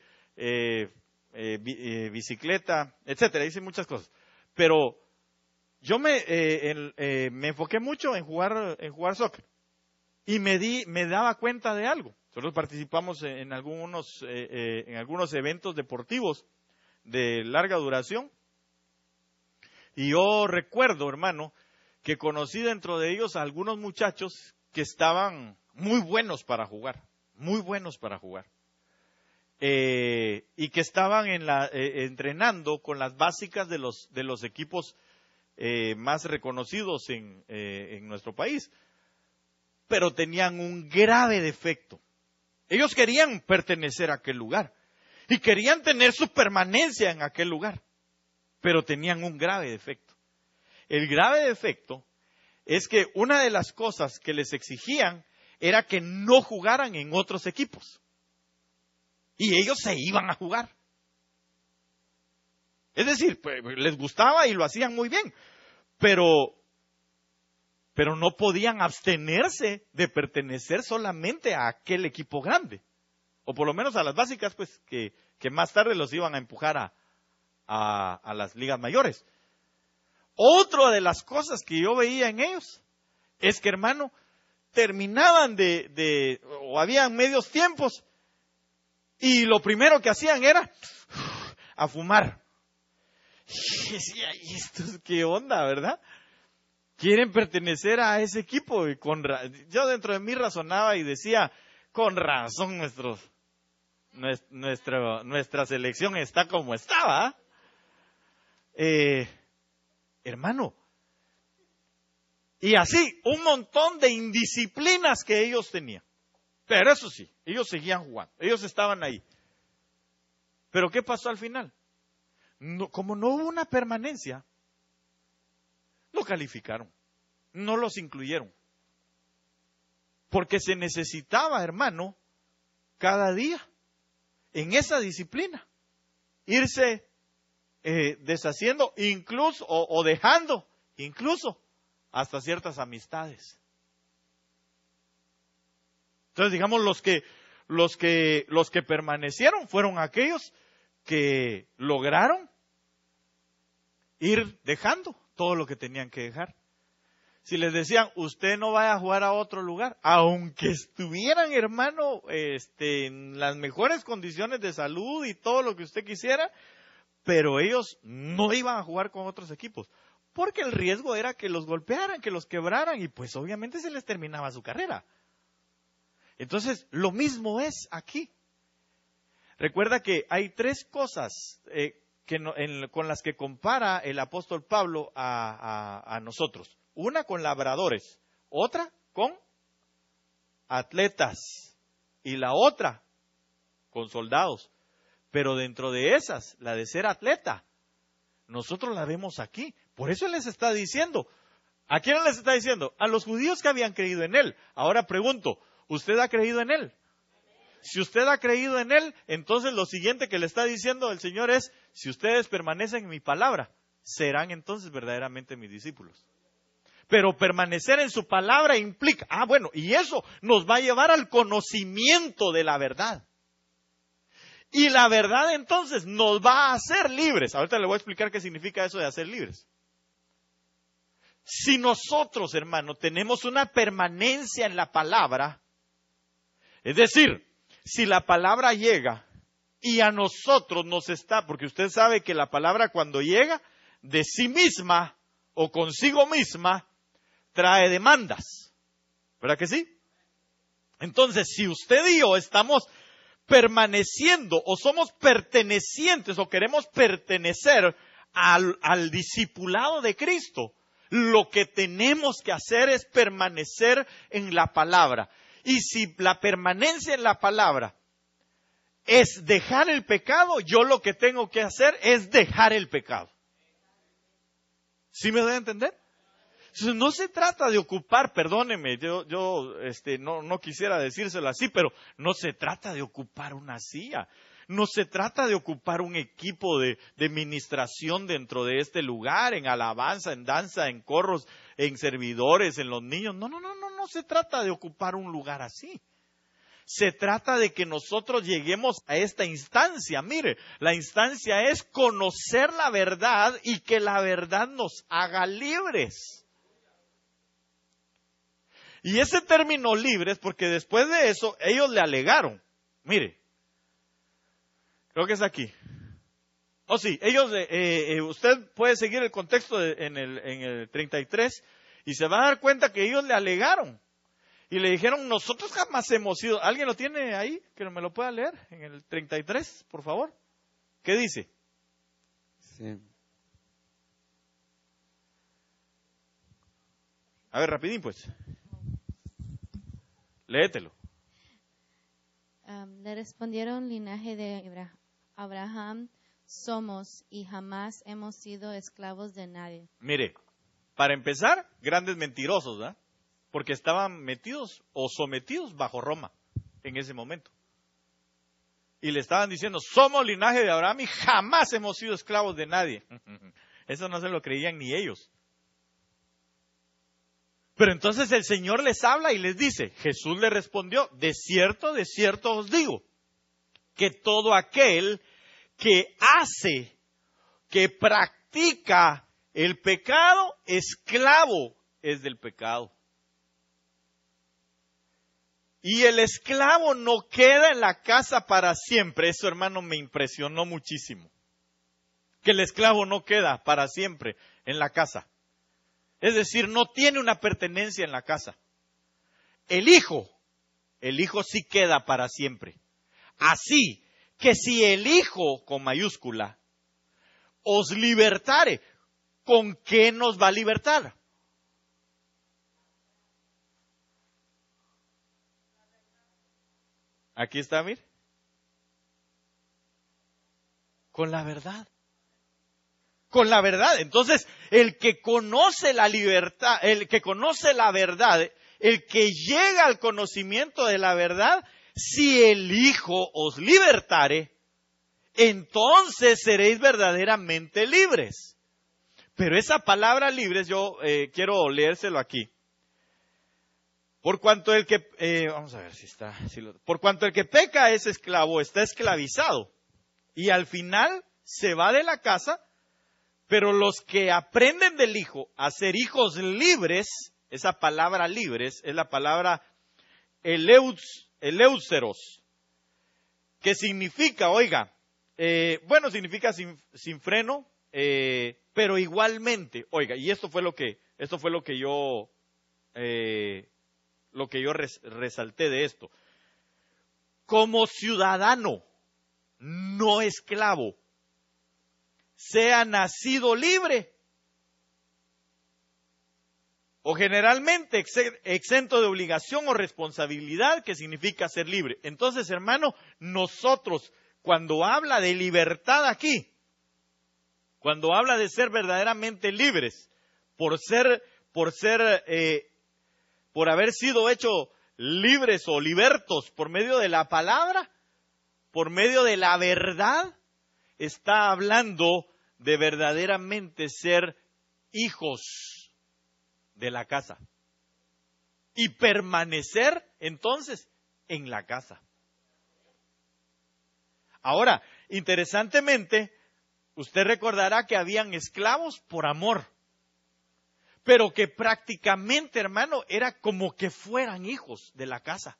bicicleta, etcétera, hice muchas cosas. Pero yo me enfoqué mucho en jugar soccer y me daba cuenta de algo. Nosotros participamos en algunos eventos deportivos de larga duración y yo recuerdo, hermano, que conocí dentro de ellos a algunos muchachos que estaban muy buenos para jugar, y que estaban entrenando con las básicas de los equipos más reconocidos en nuestro país, pero tenían un grave defecto. Ellos querían pertenecer a aquel lugar y querían tener su permanencia en aquel lugar, pero tenían un grave defecto. El grave defecto es que una de las cosas que les exigían era que no jugaran en otros equipos. Y ellos se iban a jugar. Es decir, pues, les gustaba y lo hacían muy bien, pero no podían abstenerse de pertenecer solamente a aquel equipo grande. O por lo menos a las básicas, pues, que más tarde los iban a empujar a las ligas mayores. Otra de las cosas que yo veía en ellos es que, hermano, terminaban o habían medios tiempos y lo primero que hacían era a fumar. Y decía, ¿y esto qué onda, verdad? Quieren pertenecer a ese equipo. Y yo dentro de mí razonaba y decía, con razón nuestra selección está como estaba. Hermano, y así, un montón de indisciplinas que ellos tenían. Pero eso sí, ellos seguían jugando, ellos estaban ahí. Pero ¿qué pasó al final? Como no hubo una permanencia, no calificaron, no los incluyeron. Porque se necesitaba, hermano, cada día, en esa disciplina, irse deshaciendo incluso o dejando incluso hasta ciertas amistades. Entonces, digamos, los que permanecieron fueron aquellos que lograron ir dejando todo lo que tenían que dejar. Si les decían, usted no vaya a jugar a otro lugar, aunque estuvieran, hermano, en las mejores condiciones de salud y todo lo que usted quisiera, pero ellos no iban a jugar con otros equipos, porque el riesgo era que los golpearan, que los quebraran, y pues obviamente se les terminaba su carrera. Entonces, lo mismo es aquí. Recuerda que hay tres cosas con las que compara el apóstol Pablo a nosotros. Una con labradores, otra con atletas y la otra con soldados. Pero dentro de esas, la de ser atleta, nosotros la vemos aquí. Por eso les está diciendo, ¿a quién les está diciendo? A los judíos que habían creído en él. Ahora pregunto, ¿usted ha creído en él? Si usted ha creído en él, entonces lo siguiente que le está diciendo el Señor es, si ustedes permanecen en mi palabra, serán entonces verdaderamente mis discípulos. Pero permanecer en su palabra implica, y eso nos va a llevar al conocimiento de la verdad. Y la verdad entonces nos va a hacer libres. Ahorita le voy a explicar qué significa eso de hacer libres. Si nosotros, hermano, tenemos una permanencia en la palabra, es decir, si la palabra llega y a nosotros nos está, porque usted sabe que la palabra cuando llega de sí misma o consigo misma, trae demandas. ¿Verdad que sí? Entonces, si usted y yo estamos permaneciendo o somos pertenecientes o queremos pertenecer al discipulado de Cristo, lo que tenemos que hacer es permanecer en la palabra. Y si la permanencia en la palabra es dejar el pecado, yo lo que tengo que hacer es dejar el pecado. ¿Sí me doy a entender? No se trata de ocupar, perdóneme, yo no quisiera decírselo así, pero no se trata de ocupar una silla. No se trata de ocupar un equipo de ministración dentro de este lugar, en alabanza, en danza, en corros, en servidores, en los niños. No se trata de ocupar un lugar así. Se trata de que nosotros lleguemos a esta instancia. Mire, la instancia es conocer la verdad y que la verdad nos haga libres. Y ese término libres, porque después de eso ellos le alegaron. Mire, creo que es aquí. Oh sí, ellos, usted puede seguir el contexto en el 33 y se va a dar cuenta que ellos le alegaron. Y le dijeron, nosotros jamás hemos sido. ¿Alguien lo tiene ahí? Que me lo pueda leer en el 33, por favor. ¿Qué dice? Sí. A ver, rapidín pues. Léetelo. Le respondieron, linaje de Abraham somos y jamás hemos sido esclavos de nadie. Mire, para empezar, grandes mentirosos, ¿verdad? Porque estaban metidos o sometidos bajo Roma en ese momento. Y le estaban diciendo, somos linaje de Abraham y jamás hemos sido esclavos de nadie. Eso no se lo creían ni ellos. Pero entonces el Señor les habla y les dice, Jesús le respondió, de cierto os digo, que todo aquel que hace, que practica el pecado, esclavo es del pecado. Y el esclavo no queda en la casa para siempre. Eso, hermano, me impresionó muchísimo. Que el esclavo no queda para siempre en la casa. Es decir, no tiene una pertenencia en la casa. El hijo sí queda para siempre. Así que si el Hijo, con mayúscula, os libertare, ¿con qué nos va a libertar? Aquí está, mir. Con la verdad. Con la verdad. Entonces, el que conoce la libertad, el que conoce la verdad, el que llega al conocimiento de la verdad, si el Hijo os libertare, entonces seréis verdaderamente libres. Pero esa palabra libres, yo quiero leérselo aquí. Por cuanto el que, vamos a ver si está, por cuanto el que peca es esclavo, está esclavizado. Y al final se va de la casa, pero los que aprenden del Hijo a ser hijos libres, esa palabra libres es la palabra eleuseros, que significa, oiga, significa sin freno, pero igualmente, oiga, y esto fue lo que yo resalté de esto. Como ciudadano, no esclavo, sea nacido libre, o generalmente exento de obligación o responsabilidad, que significa ser libre. Entonces, hermano, nosotros, cuando habla de libertad aquí, cuando habla de ser verdaderamente libres, por haber sido hechos libres o libertos por medio de la palabra, por medio de la verdad, está hablando de verdaderamente ser hijos de la casa y permanecer entonces en la casa. Ahora, interesantemente, usted recordará que habían esclavos por amor, pero que prácticamente, hermano, era como que fueran hijos de la casa.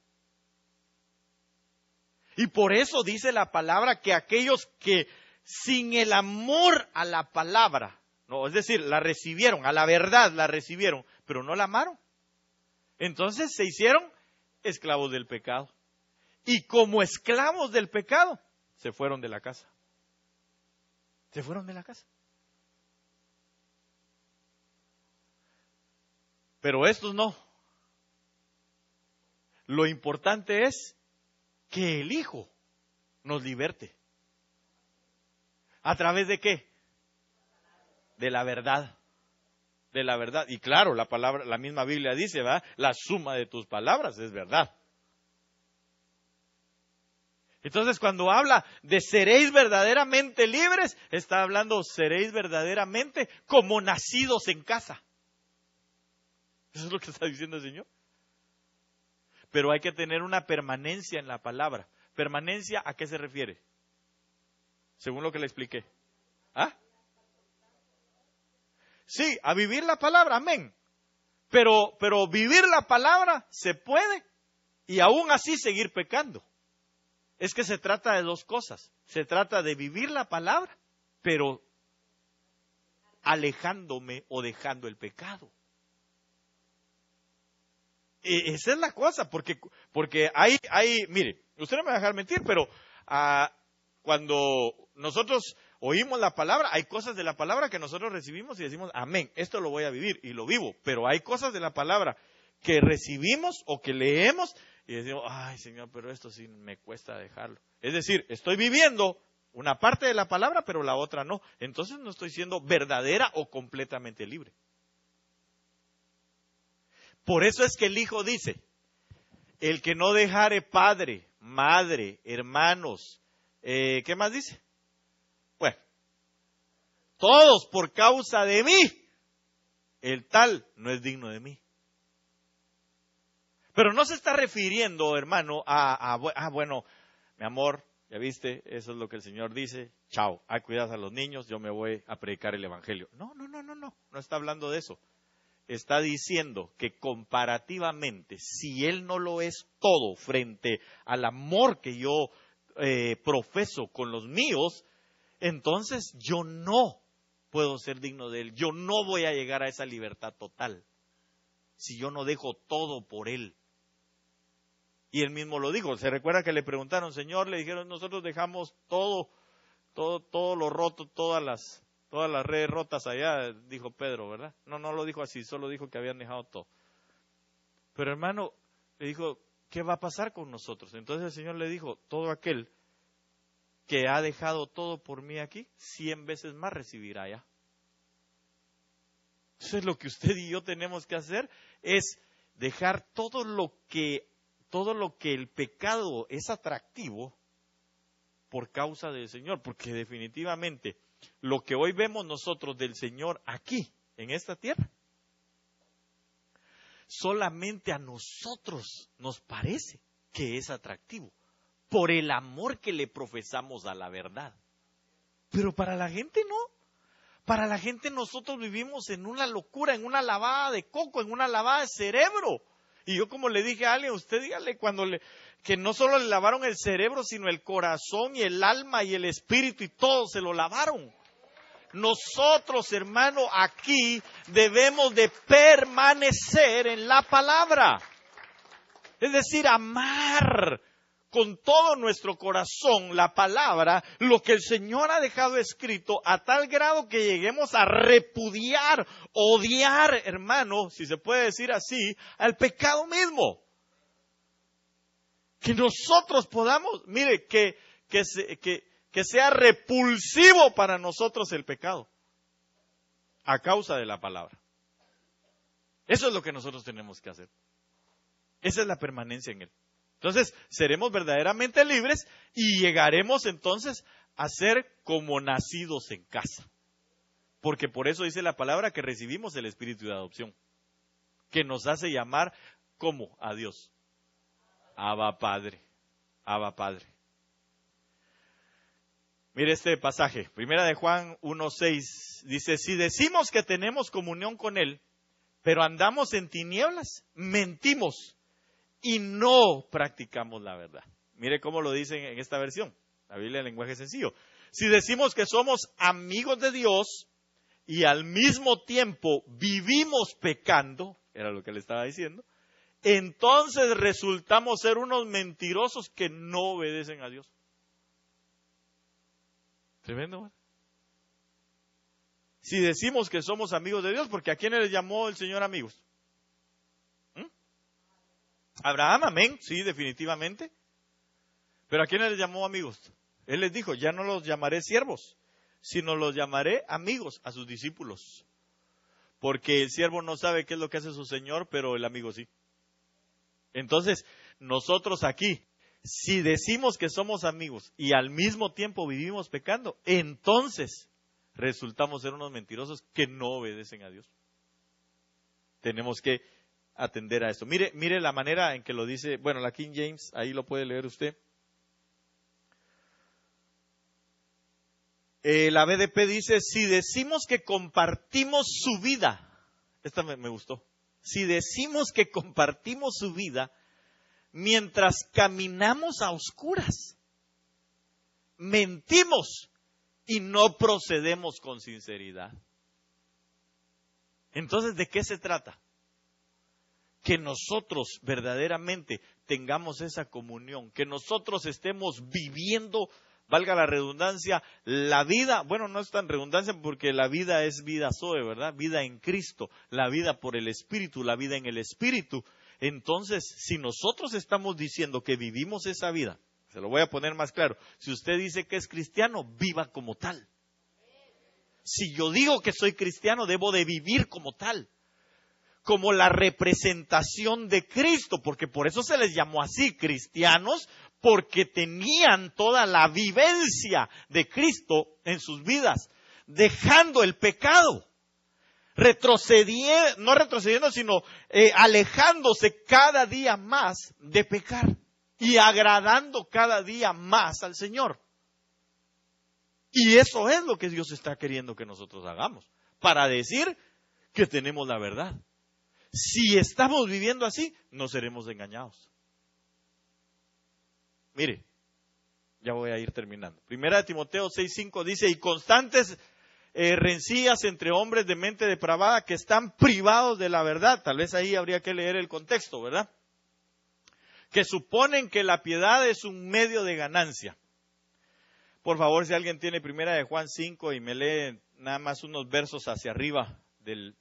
Y por eso dice la palabra que aquellos que sin el amor a la palabra, no, es decir, la recibieron, a la verdad la recibieron, pero no la amaron, entonces se hicieron esclavos del pecado. Y como esclavos del pecado, se fueron de la casa. Se fueron de la casa. Pero estos no. Lo importante es que el Hijo nos liberte. ¿A través de qué? De la verdad. De la verdad. Y claro, la palabra, la misma Biblia dice, ¿verdad? La suma de tus palabras es verdad. Entonces, cuando habla de seréis verdaderamente libres, está hablando seréis verdaderamente como nacidos en casa. Eso es lo que está diciendo el Señor. Pero hay que tener una permanencia en la palabra. ¿Permanencia a qué se refiere? Según lo que le expliqué. ¿Ah? Sí, a vivir la palabra, amén. Pero vivir la palabra se puede y aún así seguir pecando. Es que se trata de dos cosas. Se trata de vivir la palabra, pero alejándome o dejando el pecado. Esa es la cosa, porque hay, mire, usted no me va a dejar mentir, pero cuando nosotros oímos la palabra, hay cosas de la palabra que nosotros recibimos y decimos, amén, esto lo voy a vivir y lo vivo, pero hay cosas de la palabra que recibimos o que leemos y decimos, ay Señor, pero esto sí me cuesta dejarlo. Es decir, estoy viviendo una parte de la palabra, pero la otra no. Entonces no estoy siendo verdadera o completamente libre. Por eso es que el Hijo dice, el que no dejare padre, madre, hermanos, ¿qué más dice? Bueno, todos por causa de mí, el tal no es digno de mí. Pero no se está refiriendo, hermano, bueno, mi amor, ya viste, eso es lo que el Señor dice, chao, cuidas a los niños, yo me voy a predicar el Evangelio. No está hablando de eso. Está diciendo que comparativamente, si Él no lo es todo frente al amor que yo profeso con los míos, entonces yo no puedo ser digno de Él. Yo no voy a llegar a esa libertad total si yo no dejo todo por Él. Y Él mismo lo dijo. Se recuerda que le preguntaron, Señor, le dijeron, nosotros dejamos todo lo roto, todas las redes rotas allá, dijo Pedro, ¿verdad? No lo dijo así, solo dijo que habían dejado todo. Pero hermano, le dijo, ¿qué va a pasar con nosotros? Entonces el Señor le dijo, todo aquel que ha dejado todo por mí aquí, 100 veces más recibirá allá. Entonces lo que usted y yo tenemos que hacer es dejar todo lo que el pecado es atractivo por causa del Señor, porque definitivamente lo que hoy vemos nosotros del Señor aquí, en esta tierra, solamente a nosotros nos parece que es atractivo, por el amor que le profesamos a la verdad. Pero para la gente no. Para la gente nosotros vivimos en una locura, en una lavada de coco, en una lavada de cerebro. Y yo como le dije a alguien, usted dígale que no solo le lavaron el cerebro, sino el corazón y el alma y el espíritu y todo se lo lavaron. Nosotros, hermano, aquí debemos de permanecer en la palabra. Es decir, amar con todo nuestro corazón la palabra, lo que el Señor ha dejado escrito, a tal grado que lleguemos a repudiar, odiar, hermano, si se puede decir así, al pecado mismo. Que nosotros podamos, mire, que sea repulsivo para nosotros el pecado, a causa de la palabra. Eso es lo que nosotros tenemos que hacer. Esa es la permanencia en Él. Entonces, seremos verdaderamente libres y llegaremos entonces a ser como nacidos en casa. Porque por eso dice la palabra que recibimos el espíritu de adopción, que nos hace llamar como a Dios. Abba Padre, Abba Padre. Mire este pasaje, Primera de Juan 1:6, dice, si decimos que tenemos comunión con Él, pero andamos en tinieblas, mentimos y no practicamos la verdad. Mire cómo lo dicen en esta versión, la Biblia en lenguaje sencillo. Si decimos que somos amigos de Dios y al mismo tiempo vivimos pecando, era lo que le estaba diciendo, entonces resultamos ser unos mentirosos que no obedecen a Dios. Tremendo, ¿verdad? Si decimos que somos amigos de Dios, porque ¿a quiénes les llamó el Señor amigos? Abraham, amén, sí, definitivamente. Pero ¿a quiénes les llamó amigos? Él les dijo, ya no los llamaré siervos, sino los llamaré amigos a sus discípulos. Porque el siervo no sabe qué es lo que hace su Señor, pero el amigo sí. Entonces, nosotros aquí, Si decimos que somos amigos y al mismo tiempo vivimos pecando, entonces resultamos ser unos mentirosos que no obedecen a Dios. Tenemos que atender a esto. Mire la manera en que lo dice, bueno, la King James, ahí lo puede leer usted. La BDP dice, si decimos que compartimos su vida, esta me gustó, si decimos que compartimos su vida mientras caminamos a oscuras, mentimos y no procedemos con sinceridad. Entonces, ¿de qué se trata? Que nosotros verdaderamente tengamos esa comunión, que nosotros estemos viviendo, valga la redundancia, la vida, bueno, no es tan redundancia porque la vida es vida Zoe, ¿verdad? Vida en Cristo, la vida por el Espíritu, la vida en el Espíritu. Entonces, si nosotros estamos diciendo que vivimos esa vida, se lo voy a poner más claro, si usted dice que es cristiano, viva como tal. Si yo digo que soy cristiano, debo de vivir como tal, como la representación de Cristo, porque por eso se les llamó así, cristianos, porque tenían toda la vivencia de Cristo en sus vidas, dejando el pecado, no retrocediendo, sino alejándose cada día más de pecar y agradando cada día más al Señor. Y eso es lo que Dios está queriendo que nosotros hagamos, para decir que tenemos la verdad. Si estamos viviendo así, no seremos engañados. Mire, ya voy a ir terminando. Primera de Timoteo 6:5 dice, y constantes rencillas entre hombres de mente depravada que están privados de la verdad. Tal vez ahí habría que leer el contexto, ¿verdad? Que suponen que la piedad es un medio de ganancia. Por favor, si alguien tiene Primera de Juan 5 y me lee nada más unos versos hacia arriba del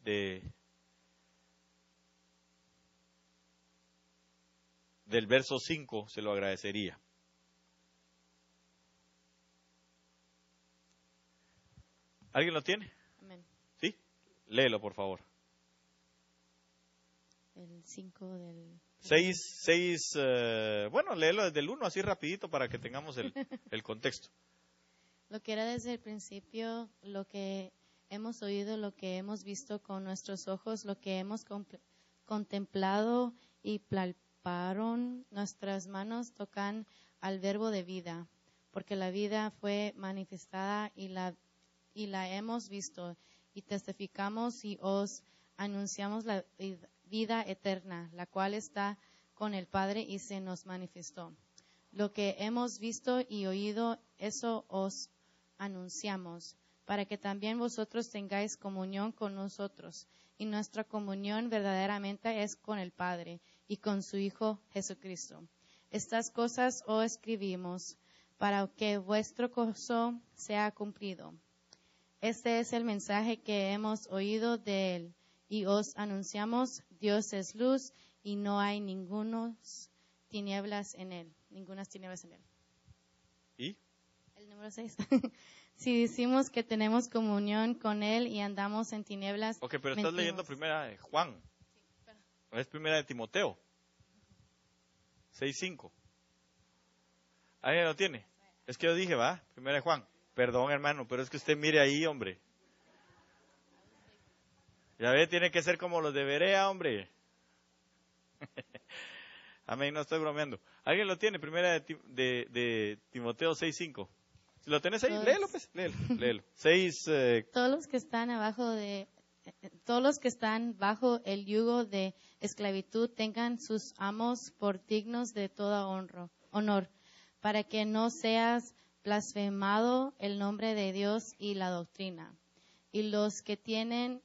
verso 5, se lo agradecería. ¿Alguien lo tiene? Amén. ¿Sí? Léelo, por favor. El 5 del... 6, bueno, léelo desde el 1, así rapidito para que tengamos el contexto. Lo que era desde el principio, lo que hemos oído, lo que hemos visto con nuestros ojos, lo que hemos contemplado y palparon nuestras manos, tocan al verbo de vida, porque la vida fue manifestada y la hemos visto y testificamos y os anunciamos la vida eterna, la cual está con el Padre y se nos manifestó. Lo que hemos visto y oído, eso os anunciamos, para que también vosotros tengáis comunión con nosotros. Y nuestra comunión verdaderamente es con el Padre y con su Hijo Jesucristo. Estas cosas os escribimos para que vuestro gozo sea cumplido. Este es el mensaje que hemos oído de Él y os anunciamos: Dios es luz y no hay ningunas tinieblas en Él. ¿Y? El número 6. Si decimos que tenemos comunión con Él y andamos en tinieblas, Ok, pero mentimos. estás leyendo Primera de Juan. ¿O es Primera de Timoteo? 6:5. ¿Alguien lo tiene? Es que yo dije, ¿va? Primera de Juan. Perdón, hermano, pero es que usted mire ahí, hombre. Ya ve, tiene que ser como los de Berea, hombre. Amén, no estoy bromeando. ¿Alguien lo tiene? Primera de Timoteo 6:5. Si lo tenés ahí, léelo, pues, léelo. 6. Todos los que están bajo el yugo de esclavitud tengan sus amos por dignos de toda honor, para que no seas blasfemado el nombre de Dios y la doctrina. Y los que tienen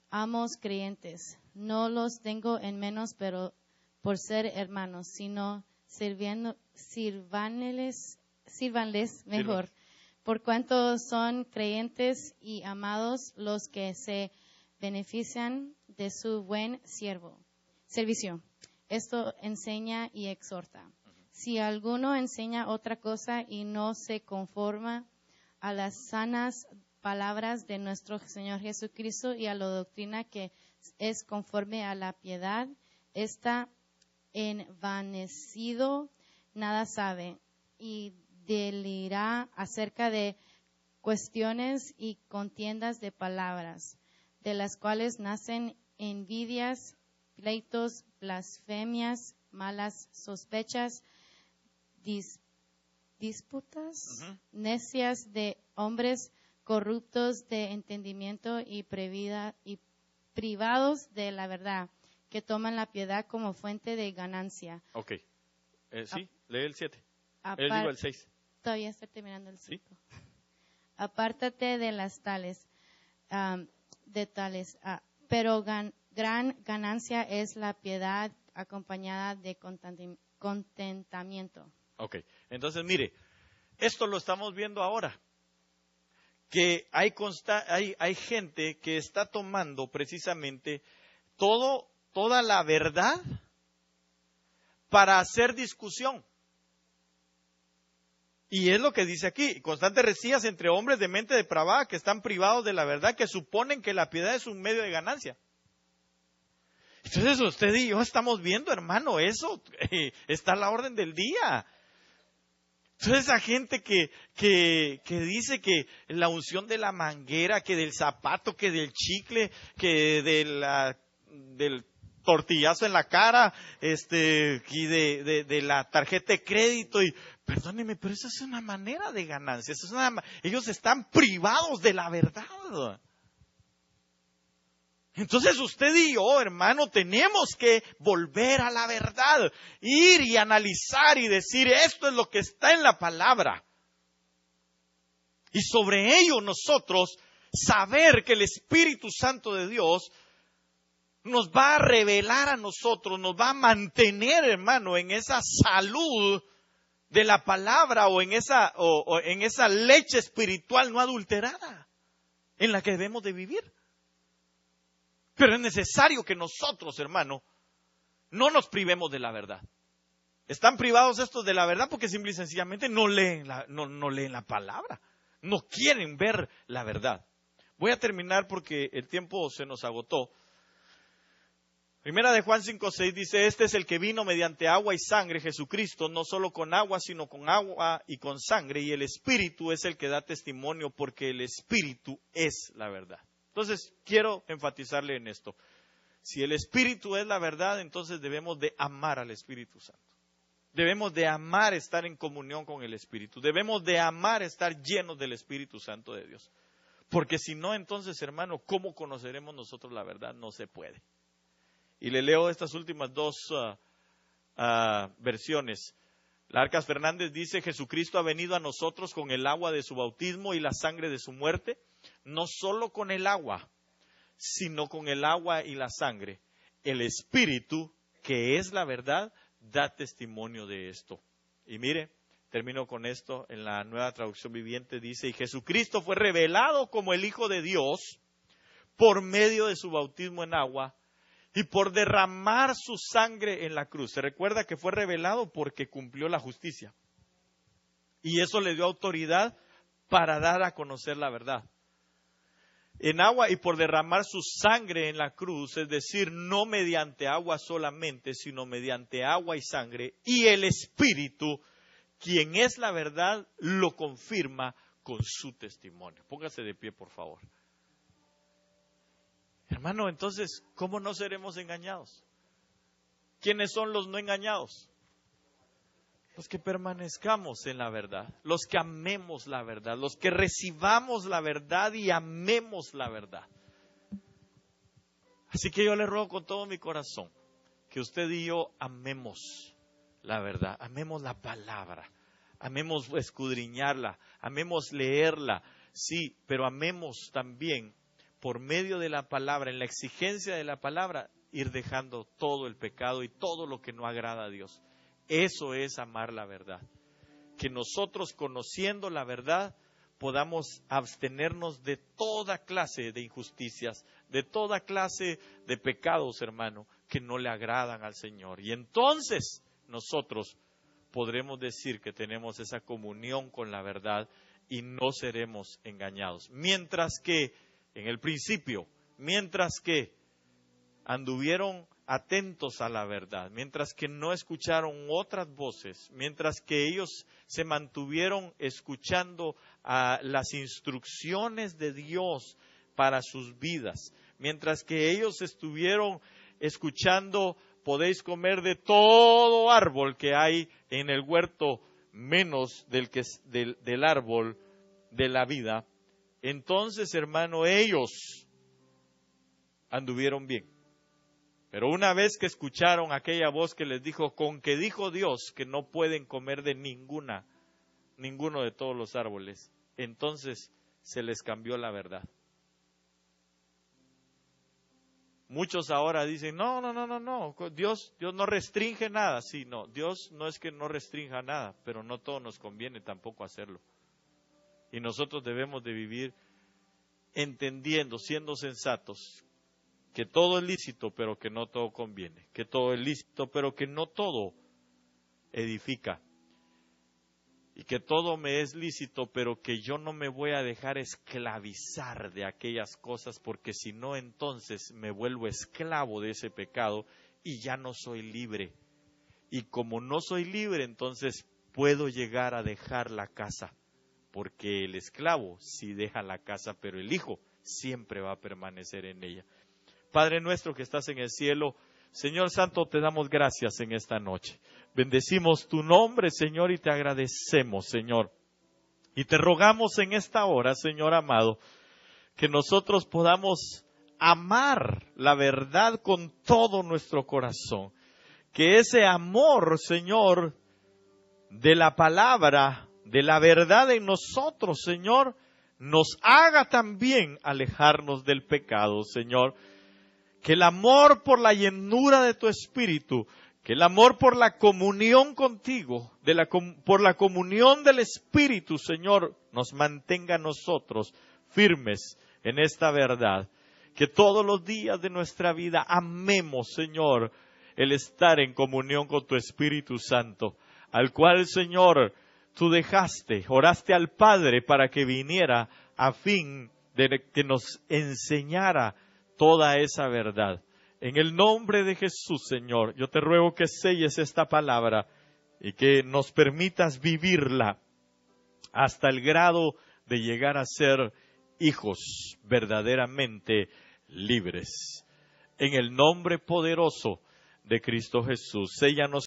amos creyentes, no los tengo en menos, pero por ser hermanos, sino sírvanles mejor, por cuanto son creyentes y amados los que se benefician de su buen servicio. Esto enseña y exhorta. Si alguno enseña otra cosa y no se conforma a las sanas palabras de nuestro Señor Jesucristo y a la doctrina que es conforme a la piedad, está envanecido nada sabe y delirá acerca de cuestiones y contiendas de palabras, de las cuales nacen envidias, pleitos, blasfemias, malas sospechas, disputas, necias de hombres corruptos de entendimiento y privados de la verdad, que toman la piedad como fuente de ganancia. Ok. Sí, lee el 7. Apar- Digo el 6. Todavía estoy terminando el ¿Sí? 5. Apártate de las tales, pero gran ganancia es la piedad acompañada de contentamiento. Ok. Entonces, mire, esto lo estamos viendo ahora. Que hay gente que está tomando precisamente toda la verdad para hacer discusión. Y es lo que dice aquí, constantes rencillas entre hombres de mente depravada que están privados de la verdad, que suponen que la piedad es un medio de ganancia. Entonces usted y yo estamos viendo, hermano, eso está a la orden del día. Entonces esa gente que dice que la unción de la manguera, que del zapato, que del chicle, que del tortillazo en la cara, y de la tarjeta de crédito, y perdóneme, pero eso es una manera de ganancia, ellos están privados de la verdad. Entonces usted y yo, hermano, tenemos que volver a la verdad, ir y analizar y decir, esto es lo que está en la palabra. Y sobre ello nosotros saber que el Espíritu Santo de Dios nos va a revelar a nosotros, nos va a mantener, hermano, en esa salud de la palabra o en esa leche espiritual no adulterada en la que debemos de vivir. Pero es necesario que nosotros, hermano, no nos privemos de la verdad. Están privados estos de la verdad porque simple y sencillamente no leen la palabra. No quieren ver la verdad. Voy a terminar porque el tiempo se nos agotó. Primera de Juan 5:6 dice, este es el que vino mediante agua y sangre, Jesucristo, no solo con agua, sino con agua y con sangre. Y el Espíritu es el que da testimonio porque el Espíritu es la verdad. Entonces, quiero enfatizarle en esto. Si el Espíritu es la verdad, entonces debemos de amar al Espíritu Santo. Debemos de amar estar en comunión con el Espíritu. Debemos de amar estar llenos del Espíritu Santo de Dios. Porque si no, entonces, hermano, ¿cómo conoceremos nosotros la verdad? No se puede. Y le leo estas últimas dos versiones. Larcas Fernández dice, Jesucristo ha venido a nosotros con el agua de su bautismo y la sangre de su muerte, no solo con el agua, sino con el agua y la sangre. El Espíritu, que es la verdad, da testimonio de esto. Y mire, termino con esto, en la Nueva Traducción Viviente dice, y Jesucristo fue revelado como el Hijo de Dios por medio de su bautismo en agua y por derramar su sangre en la cruz. Se recuerda que fue revelado porque cumplió la justicia. Y eso le dio autoridad para dar a conocer la verdad. En agua y por derramar su sangre en la cruz, es decir, no mediante agua solamente, sino mediante agua y sangre, y el Espíritu, quien es la verdad, lo confirma con su testimonio. Póngase de pie, por favor. Hermano, entonces, ¿cómo no seremos engañados? ¿Quiénes son los no engañados? Los que permanezcamos en la verdad, los que amemos la verdad, los que recibamos la verdad y amemos la verdad. Así que yo le ruego con todo mi corazón que usted y yo amemos la verdad, amemos la palabra, amemos escudriñarla, amemos leerla, sí, pero amemos también por medio de la palabra, en la exigencia de la palabra, ir dejando todo el pecado y todo lo que no agrada a Dios. Eso es amar la verdad. Que nosotros, conociendo la verdad, podamos abstenernos de toda clase de injusticias, de toda clase de pecados, hermano, que no le agradan al Señor. Y entonces nosotros podremos decir que tenemos esa comunión con la verdad y no seremos engañados. Mientras que, en el principio, mientras que anduvieron atentos a la verdad, mientras que no escucharon otras voces, mientras que ellos se mantuvieron escuchando las instrucciones de Dios para sus vidas, mientras que ellos estuvieron escuchando, podéis comer de todo árbol que hay en el huerto, menos del árbol de la vida. Entonces, hermano, ellos anduvieron bien. Pero una vez que escucharon aquella voz que les dijo, con que dijo Dios que no pueden comer de ninguno de todos los árboles, entonces se les cambió la verdad. Muchos ahora dicen, no, Dios no restringe nada. Sí, no, Dios no es que no restrinja nada, pero no todo nos conviene tampoco hacerlo. Y nosotros debemos de vivir entendiendo, siendo sensatos, que todo es lícito, pero que no todo conviene, que todo es lícito, pero que no todo edifica, y que todo me es lícito, pero que yo no me voy a dejar esclavizar de aquellas cosas, porque si no, entonces me vuelvo esclavo de ese pecado y ya no soy libre. Y como no soy libre, entonces puedo llegar a dejar la casa, porque el esclavo sí deja la casa, pero el hijo siempre va a permanecer en ella. Padre nuestro que estás en el cielo, Señor Santo, te damos gracias en esta noche. Bendecimos tu nombre, Señor, y te agradecemos, Señor. Y te rogamos en esta hora, Señor amado, que nosotros podamos amar la verdad con todo nuestro corazón. Que ese amor, Señor, de la palabra, de la verdad en nosotros, Señor, nos haga también alejarnos del pecado, Señor. Que el amor por la llenura de tu Espíritu, que el amor por la comunión contigo, por la comunión del Espíritu, Señor, nos mantenga a nosotros firmes en esta verdad. Que todos los días de nuestra vida amemos, Señor, el estar en comunión con tu Espíritu Santo, al cual, Señor, tú oraste al Padre para que viniera a fin de que nos enseñara toda esa verdad. En el nombre de Jesús, Señor, yo te ruego que selles esta palabra y que nos permitas vivirla hasta el grado de llegar a ser hijos verdaderamente libres. En el nombre poderoso de Cristo Jesús, séllanos